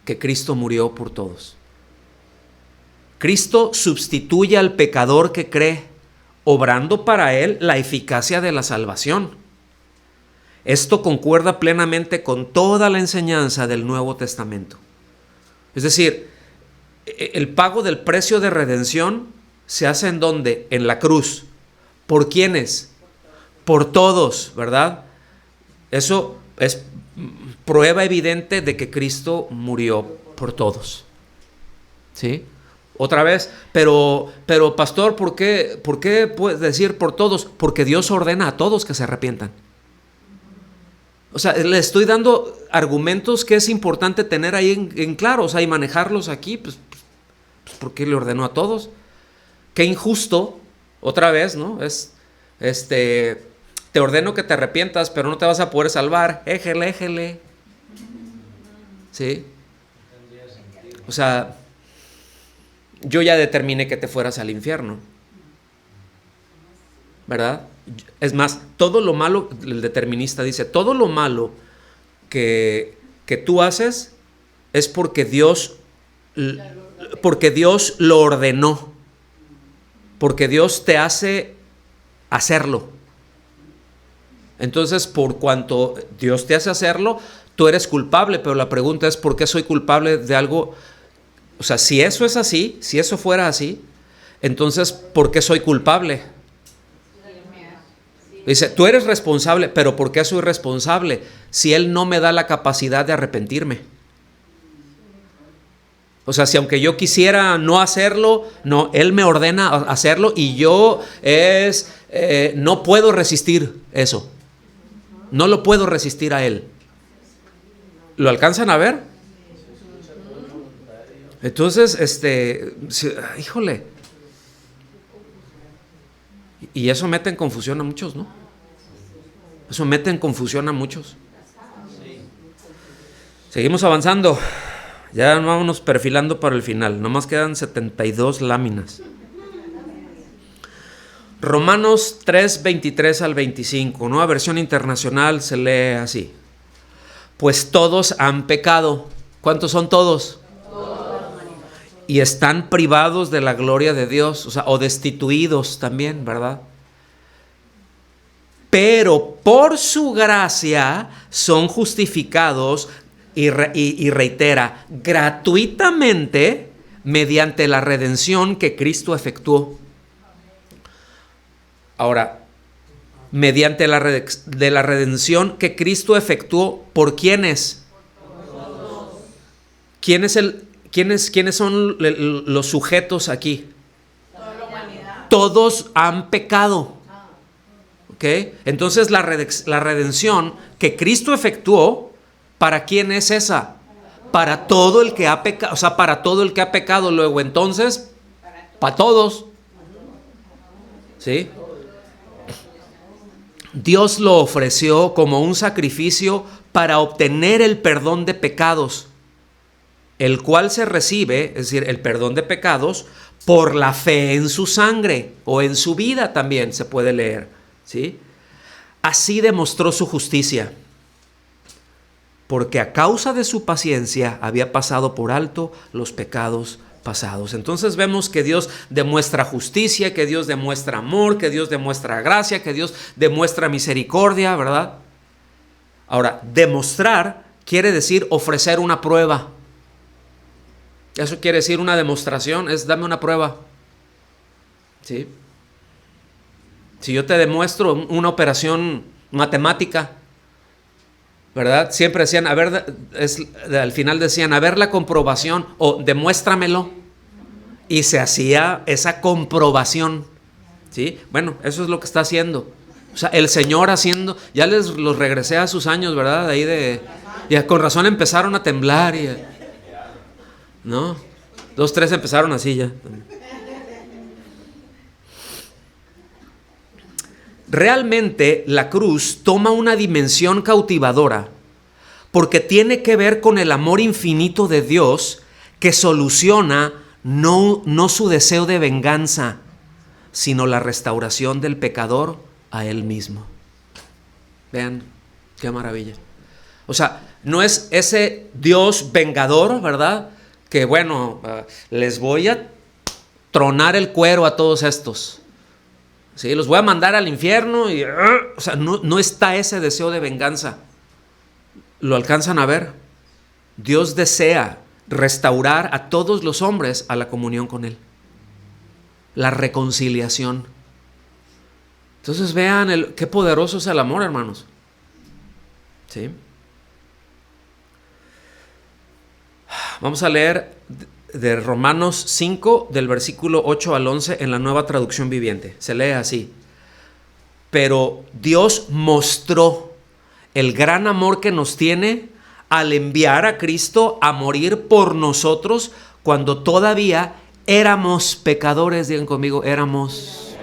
que Cristo murió por todos. Cristo sustituye al pecador que cree, obrando para él la eficacia de la salvación. Esto concuerda plenamente con toda la enseñanza del Nuevo Testamento. Es decir, el pago del precio de redención se hace ¿en dónde? En la cruz. ¿Por quiénes? Por todos, ¿verdad? Eso es prueba evidente de que Cristo murió por todos. ¿Sí? Otra vez, pero pastor, ¿por qué puedes decir por todos? Porque Dios ordena a todos que se arrepientan. O sea, le estoy dando argumentos que es importante tener ahí en claro, o sea, y manejarlos aquí, pues ¿por qué le ordenó a todos? Qué injusto, otra vez, ¿no? Te ordeno que te arrepientas, pero no te vas a poder salvar. Éjele. ¿Sí? O sea, yo ya determiné que te fueras al infierno, ¿verdad? Es más, todo lo malo, el determinista dice, todo lo malo que tú haces es porque Dios lo ordenó, porque Dios te hace hacerlo. Entonces, por cuanto Dios te hace hacerlo, tú eres culpable, pero la pregunta es, ¿por qué soy culpable de algo? O sea, si eso es así, si eso fuera así, entonces, ¿por qué soy culpable? Dice, tú eres responsable, pero ¿por qué soy responsable? Si Él no me da la capacidad de arrepentirme. O sea, si aunque yo quisiera no hacerlo, no, Él me ordena hacerlo y yo no puedo resistir eso. No lo puedo resistir a Él. ¿Lo alcanzan a ver? Entonces, híjole. Y eso mete en confusión a muchos, ¿no? Eso mete en confusión a muchos. Seguimos avanzando. Ya vámonos perfilando para el final. Nomás quedan 72 láminas. Romanos 3, 23 al 25, Nueva Versión Internacional se lee así. Pues todos han pecado. ¿Cuántos son todos? Y están privados de la gloria de Dios, o destituidos también, ¿verdad? Pero por su gracia son justificados, y reitera, gratuitamente mediante la redención que Cristo efectuó. Ahora, mediante la redención que Cristo efectuó, ¿por quiénes? ¿Quiénes son los sujetos aquí? Toda la humanidad. Todos han pecado. ¿Ok? Entonces la redención que Cristo efectuó, ¿para quién es esa? Para todo el que ha pecado, para todo el que ha pecado. Luego, entonces, para todos. ¿Sí? Dios lo ofreció como un sacrificio para obtener el perdón de pecados, el cual se recibe, es decir, el perdón de pecados, por la fe en su sangre, o en su vida también se puede leer, ¿sí? Así demostró su justicia, porque a causa de su paciencia había pasado por alto los pecados pasados. Entonces vemos que Dios demuestra justicia, que Dios demuestra amor, que Dios demuestra gracia, que Dios demuestra misericordia, ¿verdad? Ahora, demostrar quiere decir ofrecer una prueba. Eso quiere decir una demostración, es dame una prueba. ¿Sí? Si yo te demuestro una operación matemática, ¿verdad? Siempre decían, al final decían, a ver la comprobación, o demuéstramelo. Y se hacía esa comprobación. ¿Sí? Bueno, eso es lo que está haciendo. O sea, el Señor haciendo, ya los regresé a sus años, ¿verdad? Ya con razón empezaron a temblar ¿no? 2, 3 empezaron así ya. Realmente la cruz toma una dimensión cautivadora porque tiene que ver con el amor infinito de Dios que soluciona no su deseo de venganza, sino la restauración del pecador a él mismo. Vean qué maravilla. O sea, no es ese Dios vengador, ¿verdad? Que bueno, les voy a tronar el cuero a todos estos. Sí, los voy a mandar al infierno o sea, no está ese deseo de venganza. ¿Lo alcanzan a ver? Dios desea restaurar a todos los hombres a la comunión con Él. La reconciliación. Entonces vean qué poderoso es el amor, hermanos. ¿Sí? Vamos a leer de Romanos 5, del versículo 8 al 11 en la Nueva Traducción Viviente. Se lee así. Pero Dios mostró el gran amor que nos tiene al enviar a Cristo a morir por nosotros cuando todavía éramos pecadores. Digan conmigo, éramos.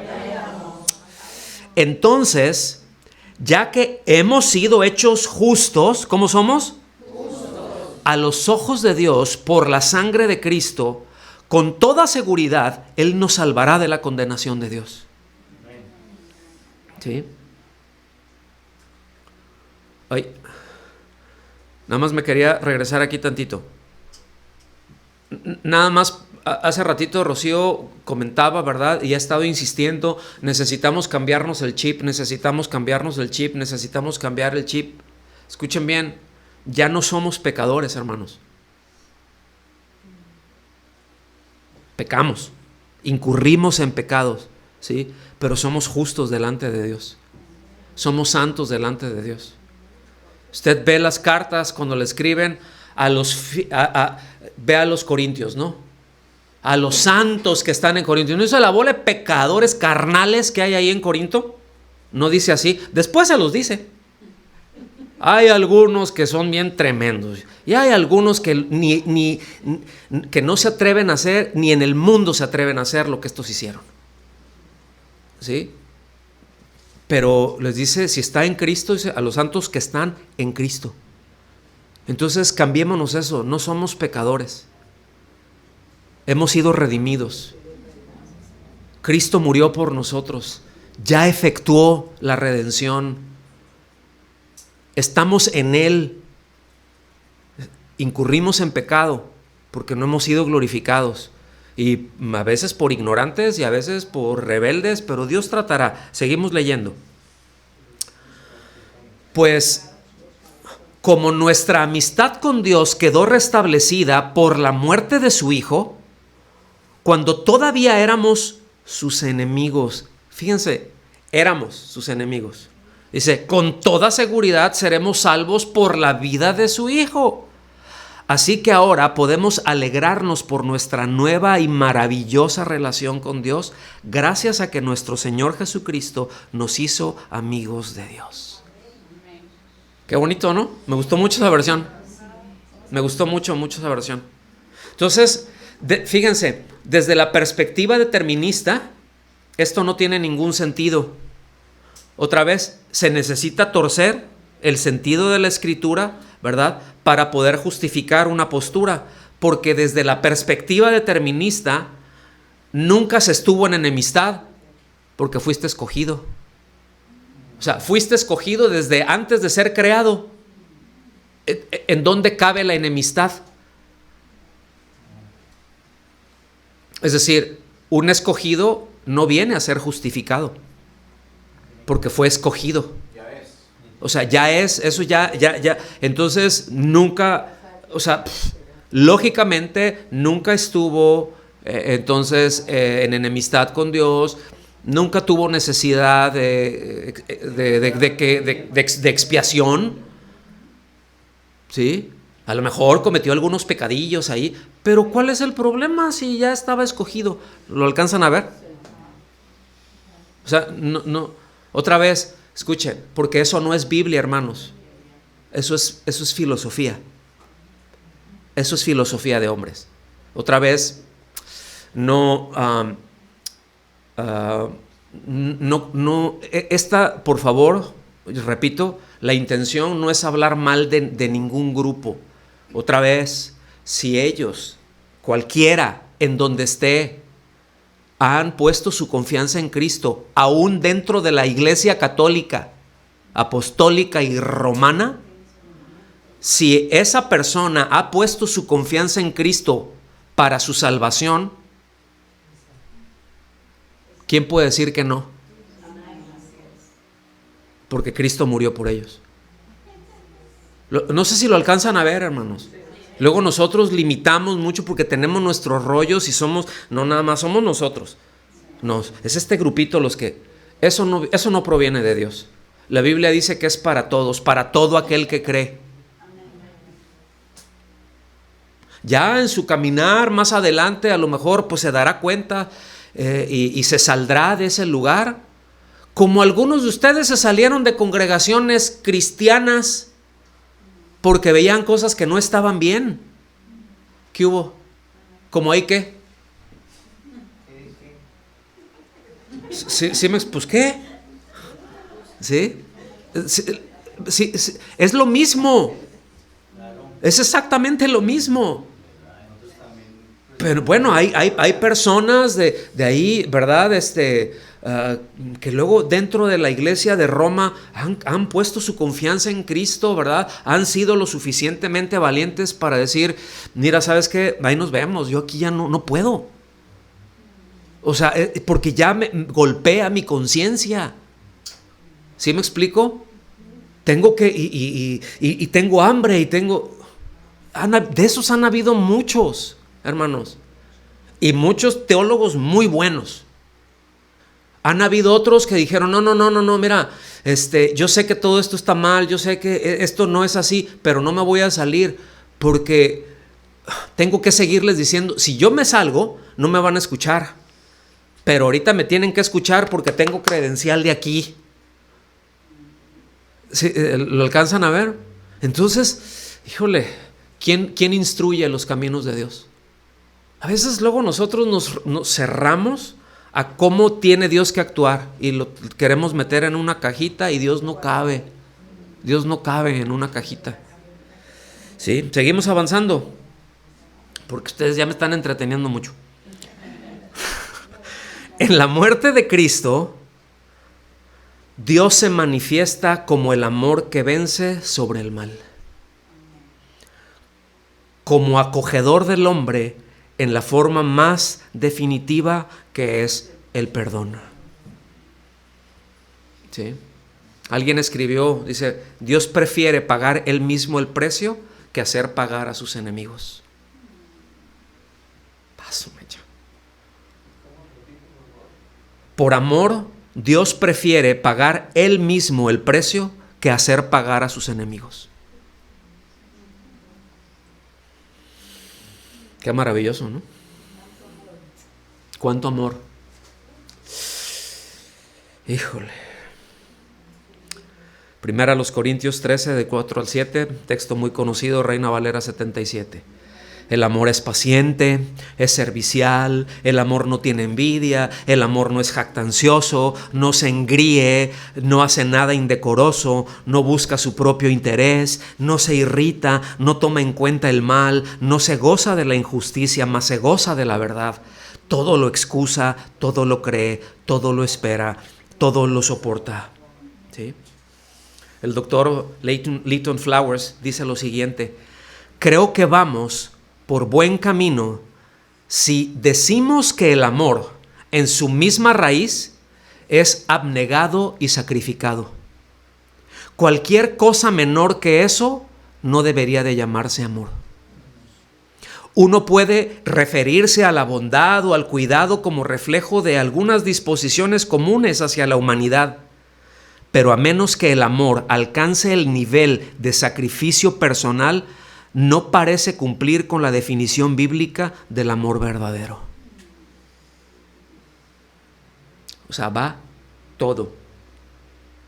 Entonces, ya que hemos sido hechos justos, ¿cómo somos? A los ojos de Dios por la sangre de Cristo, con toda seguridad Él nos salvará de la condenación de Dios. ¿Sí? Ay, nada más me quería regresar aquí tantito. Nada más, hace ratito Rocío comentaba, ¿verdad? Y ha estado insistiendo, necesitamos cambiarnos el chip, necesitamos cambiar el chip. Escuchen bien. Ya no somos pecadores, hermanos. Pecamos, incurrimos en pecados, ¿sí? Pero somos justos delante de Dios. Somos santos delante de Dios. Usted ve las cartas cuando le escriben ve a los corintios, ¿no? A los santos que están en Corinto. ¿No dice la bola de pecadores carnales que hay ahí en Corinto? No dice así. Después se los dice. Hay algunos que son bien tremendos y hay algunos que que no se atreven a hacer, ni en el mundo se atreven a hacer lo que estos hicieron. ¿Sí? Pero les dice, si está en Cristo, dice, a los santos que están en Cristo. Entonces cambiémonos eso, no somos pecadores. Hemos sido redimidos. Cristo murió por nosotros, ya efectuó la redención. Estamos en Él. Incurrimos en pecado porque no hemos sido glorificados. Y a veces por ignorantes y a veces por rebeldes, pero Dios tratará. Seguimos leyendo. Pues, como nuestra amistad con Dios quedó restablecida por la muerte de su Hijo, cuando todavía éramos sus enemigos. Fíjense, éramos sus enemigos. Dice, con toda seguridad seremos salvos por la vida de su Hijo. Así que ahora podemos alegrarnos por nuestra nueva y maravillosa relación con Dios, gracias a que nuestro Señor Jesucristo nos hizo amigos de Dios. Qué bonito, ¿no? Me gustó mucho esa versión. Me gustó mucho esa versión. Entonces, fíjense, desde la perspectiva determinista, esto no tiene ningún sentido. Otra vez, se necesita torcer el sentido de la Escritura, ¿verdad?, para poder justificar una postura, porque desde la perspectiva determinista nunca se estuvo en enemistad, porque fuiste escogido. O sea, fuiste escogido desde antes de ser creado. ¿En dónde cabe la enemistad? Es decir, un escogido no viene a ser justificado, porque fue escogido. O sea, ya es, eso ya. Entonces, nunca, o sea, lógicamente, nunca estuvo, en enemistad con Dios, nunca tuvo necesidad de expiación, ¿sí? A lo mejor cometió algunos pecadillos ahí, pero ¿cuál es el problema si ya estaba escogido? ¿Lo alcanzan a ver? O sea, no, otra vez. Escuchen, porque eso no es Biblia, hermanos. Eso es filosofía. Eso es filosofía de hombres. Otra vez, esta, por favor, repito, la intención no es hablar mal de ningún grupo. Otra vez, si ellos, cualquiera, en donde esté, han puesto su confianza en Cristo, aún dentro de la Iglesia católica, apostólica y romana, si esa persona ha puesto su confianza en Cristo para su salvación, ¿quién puede decir que no? Porque Cristo murió por ellos. No sé si lo alcanzan a ver, hermanos. Luego nosotros limitamos mucho porque tenemos nuestros rollos y no nada más somos nosotros. No, es este grupito los que... Eso no proviene de Dios. La Biblia dice que es para todos, para todo aquel que cree. Ya en su caminar más adelante a lo mejor pues se dará cuenta y se saldrá de ese lugar. Como algunos de ustedes se salieron de congregaciones cristianas porque veían cosas que no estaban bien. ¿Qué hubo? ¿Cómo hay qué? ¿Sí me expusqué? ¿Sí? Sí, es lo mismo. Es exactamente lo mismo. Pero bueno, hay personas de ahí, ¿verdad? Que luego dentro de la iglesia de Roma han puesto su confianza en Cristo, ¿verdad? Han sido lo suficientemente valientes para decir, mira, ¿sabes qué? Ahí nos vemos, yo aquí ya no puedo. O sea, porque ya me golpea mi conciencia. ¿Sí me explico? Tengo que, y tengo hambre, y tengo... De esos han habido muchos, hermanos. Y muchos teólogos muy buenos. Han habido otros que dijeron, no, mira, yo sé que todo esto está mal, yo sé que esto no es así, pero no me voy a salir porque tengo que seguirles diciendo, si yo me salgo, no me van a escuchar, pero ahorita me tienen que escuchar porque tengo credencial de aquí. ¿Sí, lo alcanzan a ver? Entonces, híjole, ¿quién instruye los caminos de Dios? A veces luego nosotros nos cerramos a cómo tiene Dios que actuar y lo queremos meter en una cajita y Dios no cabe. Dios no cabe en una cajita. ¿Sí? Seguimos avanzando porque ustedes ya me están entreteniendo mucho. En la muerte de Cristo, Dios se manifiesta como el amor que vence sobre el mal, como acogedor del hombre en la forma más definitiva que es el perdón. ¿Sí? Alguien escribió, dice, Dios prefiere pagar él mismo el precio que hacer pagar a sus enemigos. Paso, mecha. Por amor, Dios prefiere pagar él mismo el precio que hacer pagar a sus enemigos. Qué maravilloso, ¿no? Cuánto amor. Híjole. Primera a los Corintios 13, de 4 al 7, texto muy conocido, Reina Valera 77. El amor es paciente, es servicial, el amor no tiene envidia, el amor no es jactancioso, no se engríe, no hace nada indecoroso, no busca su propio interés, no se irrita, no toma en cuenta el mal, no se goza de la injusticia, mas se goza de la verdad. Todo lo excusa, todo lo cree, todo lo espera, todo lo soporta. ¿Sí? El doctor Leighton Flowers dice lo siguiente: creo que vamos por buen camino si decimos que el amor en su misma raíz es abnegado y sacrificado. Cualquier cosa menor que eso no debería de llamarse amor. Uno puede referirse a la bondad o al cuidado como reflejo de algunas disposiciones comunes hacia la humanidad, pero a menos que el amor alcance el nivel de sacrificio personal, no parece cumplir con la definición bíblica del amor verdadero. O sea, va todo.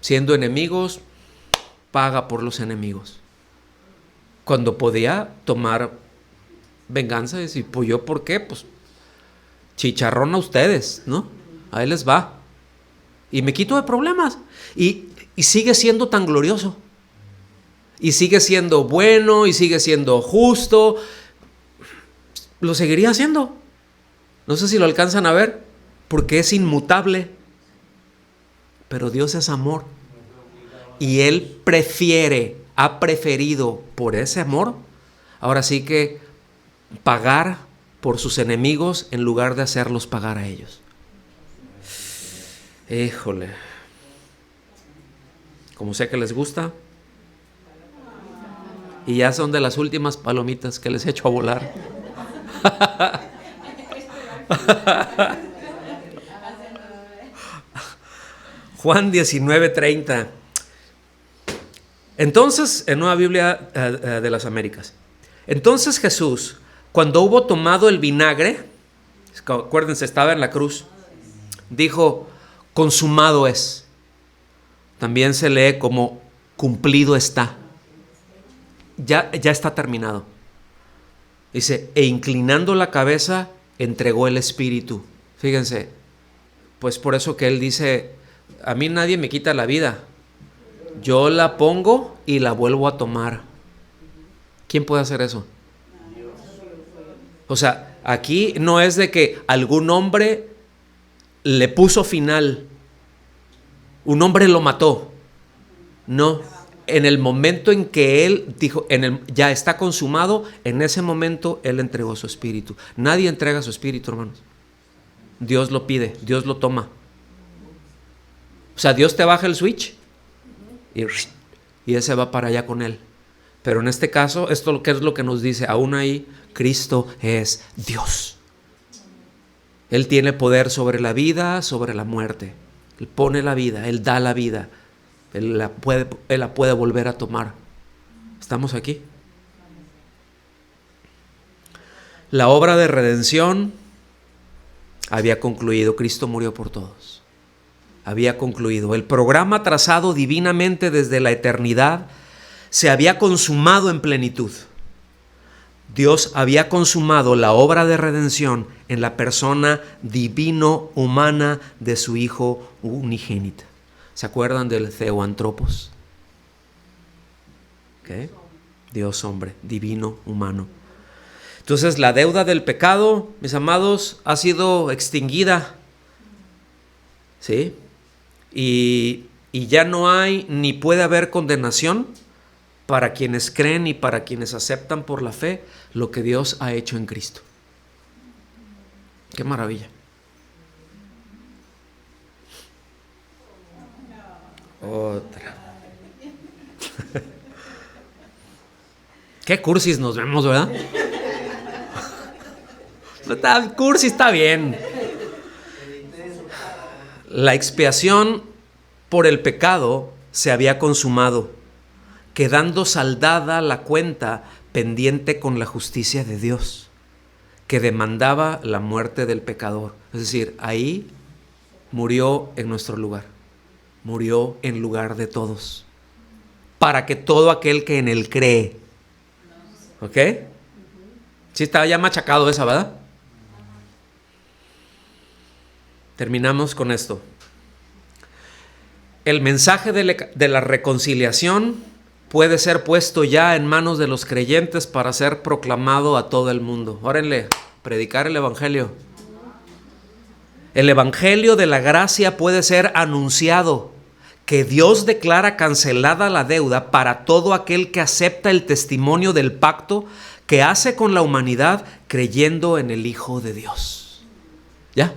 Siendo enemigos, paga por los enemigos. Cuando podía tomar venganza y decir, pues yo, ¿por qué? Pues chicharrón a ustedes, ¿no? Ahí les va. Y me quito de problemas. Y sigue siendo tan glorioso. Y sigue siendo bueno, y sigue siendo justo. Lo seguiría haciendo. No sé si lo alcanzan a ver, porque es inmutable. Pero Dios es amor. Y Él ha preferido por ese amor, ahora sí que pagar por sus enemigos en lugar de hacerlos pagar a ellos. Híjole. Como sé que les gusta. Y ya son de las últimas palomitas que les echo a volar. Juan 19:30. Entonces, en Nueva Biblia de las Américas. Entonces Jesús, cuando hubo tomado el vinagre, acuérdense, estaba en la cruz, dijo, consumado es. También se lee como cumplido está. Ya está terminado. Dice, e inclinando la cabeza, entregó el espíritu. Fíjense, pues por eso que él dice, a mí nadie me quita la vida. Yo la pongo y la vuelvo a tomar. ¿Quién puede hacer eso? O sea, aquí no es de que algún hombre le puso final. Un hombre lo mató. No. En el momento en que él dijo, ya está consumado, en ese momento él entregó su espíritu. Nadie entrega su espíritu, hermanos. Dios lo pide, Dios lo toma. O sea, Dios te baja el switch y ese va para allá con él. Pero en este caso, esto ¿qué es lo que nos dice? Aún ahí, Cristo es Dios. Él tiene poder sobre la vida, sobre la muerte. Él pone la vida, Él da la vida. Él la puede volver a tomar. ¿Estamos aquí? La obra de redención había concluido. Cristo murió por todos. Había concluido. El programa trazado divinamente desde la eternidad se había consumado en plenitud. Dios había consumado la obra de redención en la persona divino-humana de su Hijo unigénito. ¿Se acuerdan del Theoantropos? ¿Okay? Dios hombre, divino, humano. Entonces la deuda del pecado, mis amados, ha sido extinguida ¿sí? Y ya no hay ni puede haber condenación para quienes creen y para quienes aceptan por la fe lo que Dios ha hecho en Cristo. ¡Qué maravilla! Otra. Qué cursis nos vemos, ¿verdad? Cursis está bien. La expiación por el pecado se había consumado, quedando saldada la cuenta pendiente con la justicia de Dios, que demandaba la muerte del pecador. Es decir, ahí murió en nuestro lugar, murió en lugar de todos, para que todo aquel que en él cree. ¿Ok? Sí, estaba ya machacado esa, ¿verdad? Terminamos con esto. El mensaje de la reconciliación puede ser puesto ya en manos de los creyentes para ser proclamado a todo el mundo. Órenle, predicar el evangelio. El evangelio de la gracia puede ser anunciado, que Dios declara cancelada la deuda para todo aquel que acepta el testimonio del pacto que hace con la humanidad creyendo en el Hijo de Dios. ¿Ya?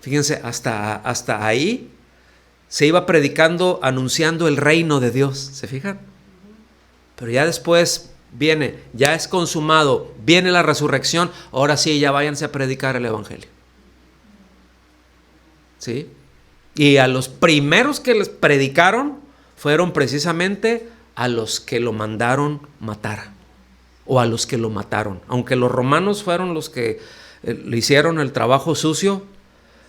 Fíjense, hasta ahí se iba predicando, anunciando el reino de Dios. ¿Se fijan? Pero ya después viene, ya es consumado, viene la resurrección. Ahora sí, ya váyanse a predicar el evangelio. ¿Sí? Y a los primeros que les predicaron fueron precisamente a los que lo mandaron matar, o a los que lo mataron. Aunque los romanos fueron los que le hicieron el trabajo sucio,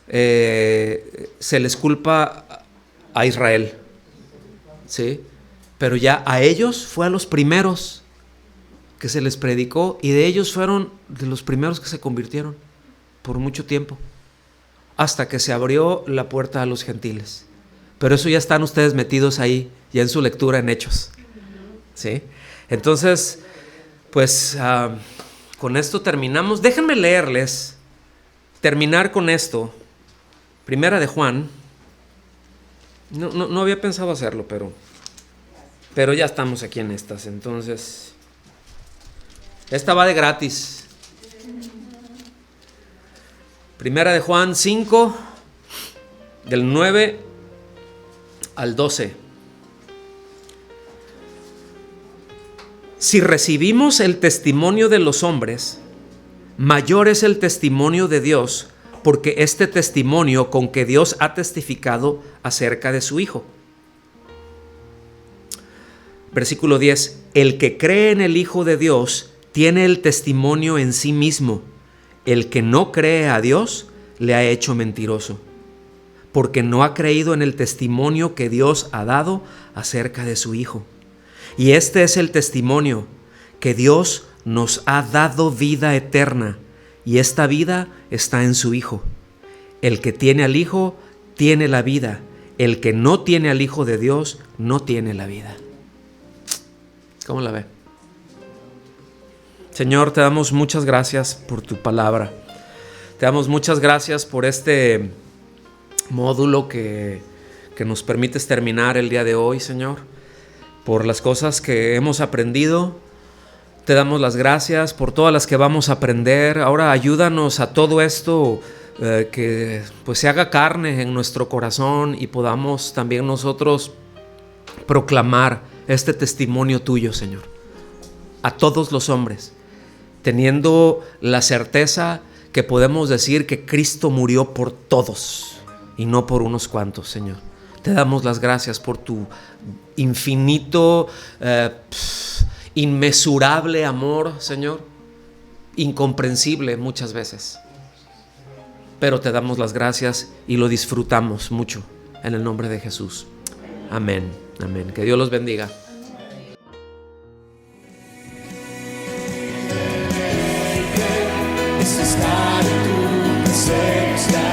se les culpa a Israel, ¿sí? Pero ya a ellos fue a los primeros que se les predicó, y de ellos fueron de los primeros que se convirtieron por mucho tiempo, hasta que se abrió la puerta a los gentiles. Pero eso ya están ustedes metidos ahí, ya en su lectura en Hechos, ¿sí? Entonces, pues con esto terminamos. Déjenme leerles, terminar con esto. Primera de Juan. No había pensado hacerlo, pero ya estamos aquí en estas. Entonces, esta va de gratis. Primera de Juan 5, del 9 al 12. Si recibimos el testimonio de los hombres, mayor es el testimonio de Dios, porque este testimonio con que Dios ha testificado acerca de su Hijo. Versículo 10. El que cree en el Hijo de Dios tiene el testimonio en sí mismo. El que no cree a Dios le ha hecho mentiroso, porque no ha creído en el testimonio que Dios ha dado acerca de su Hijo. Y este es el testimonio, que Dios nos ha dado vida eterna, y esta vida está en su Hijo. El que tiene al Hijo tiene la vida. El que no tiene al Hijo de Dios no tiene la vida. ¿Cómo la ve? Señor, te damos muchas gracias por tu palabra. Te damos muchas gracias por este módulo que nos permites terminar el día de hoy, Señor. Por las cosas que hemos aprendido. Te damos las gracias por todas las que vamos a aprender. Ahora ayúdanos a todo esto que pues se haga carne en nuestro corazón, y podamos también nosotros proclamar este testimonio tuyo, Señor, a todos los hombres, teniendo la certeza que podemos decir que Cristo murió por todos y no por unos cuantos, Señor. Te damos las gracias por tu infinito, inmesurable amor, Señor, incomprensible muchas veces, pero te damos las gracias y lo disfrutamos mucho en el nombre de Jesús. Amén, amén. Que Dios los bendiga. This is not a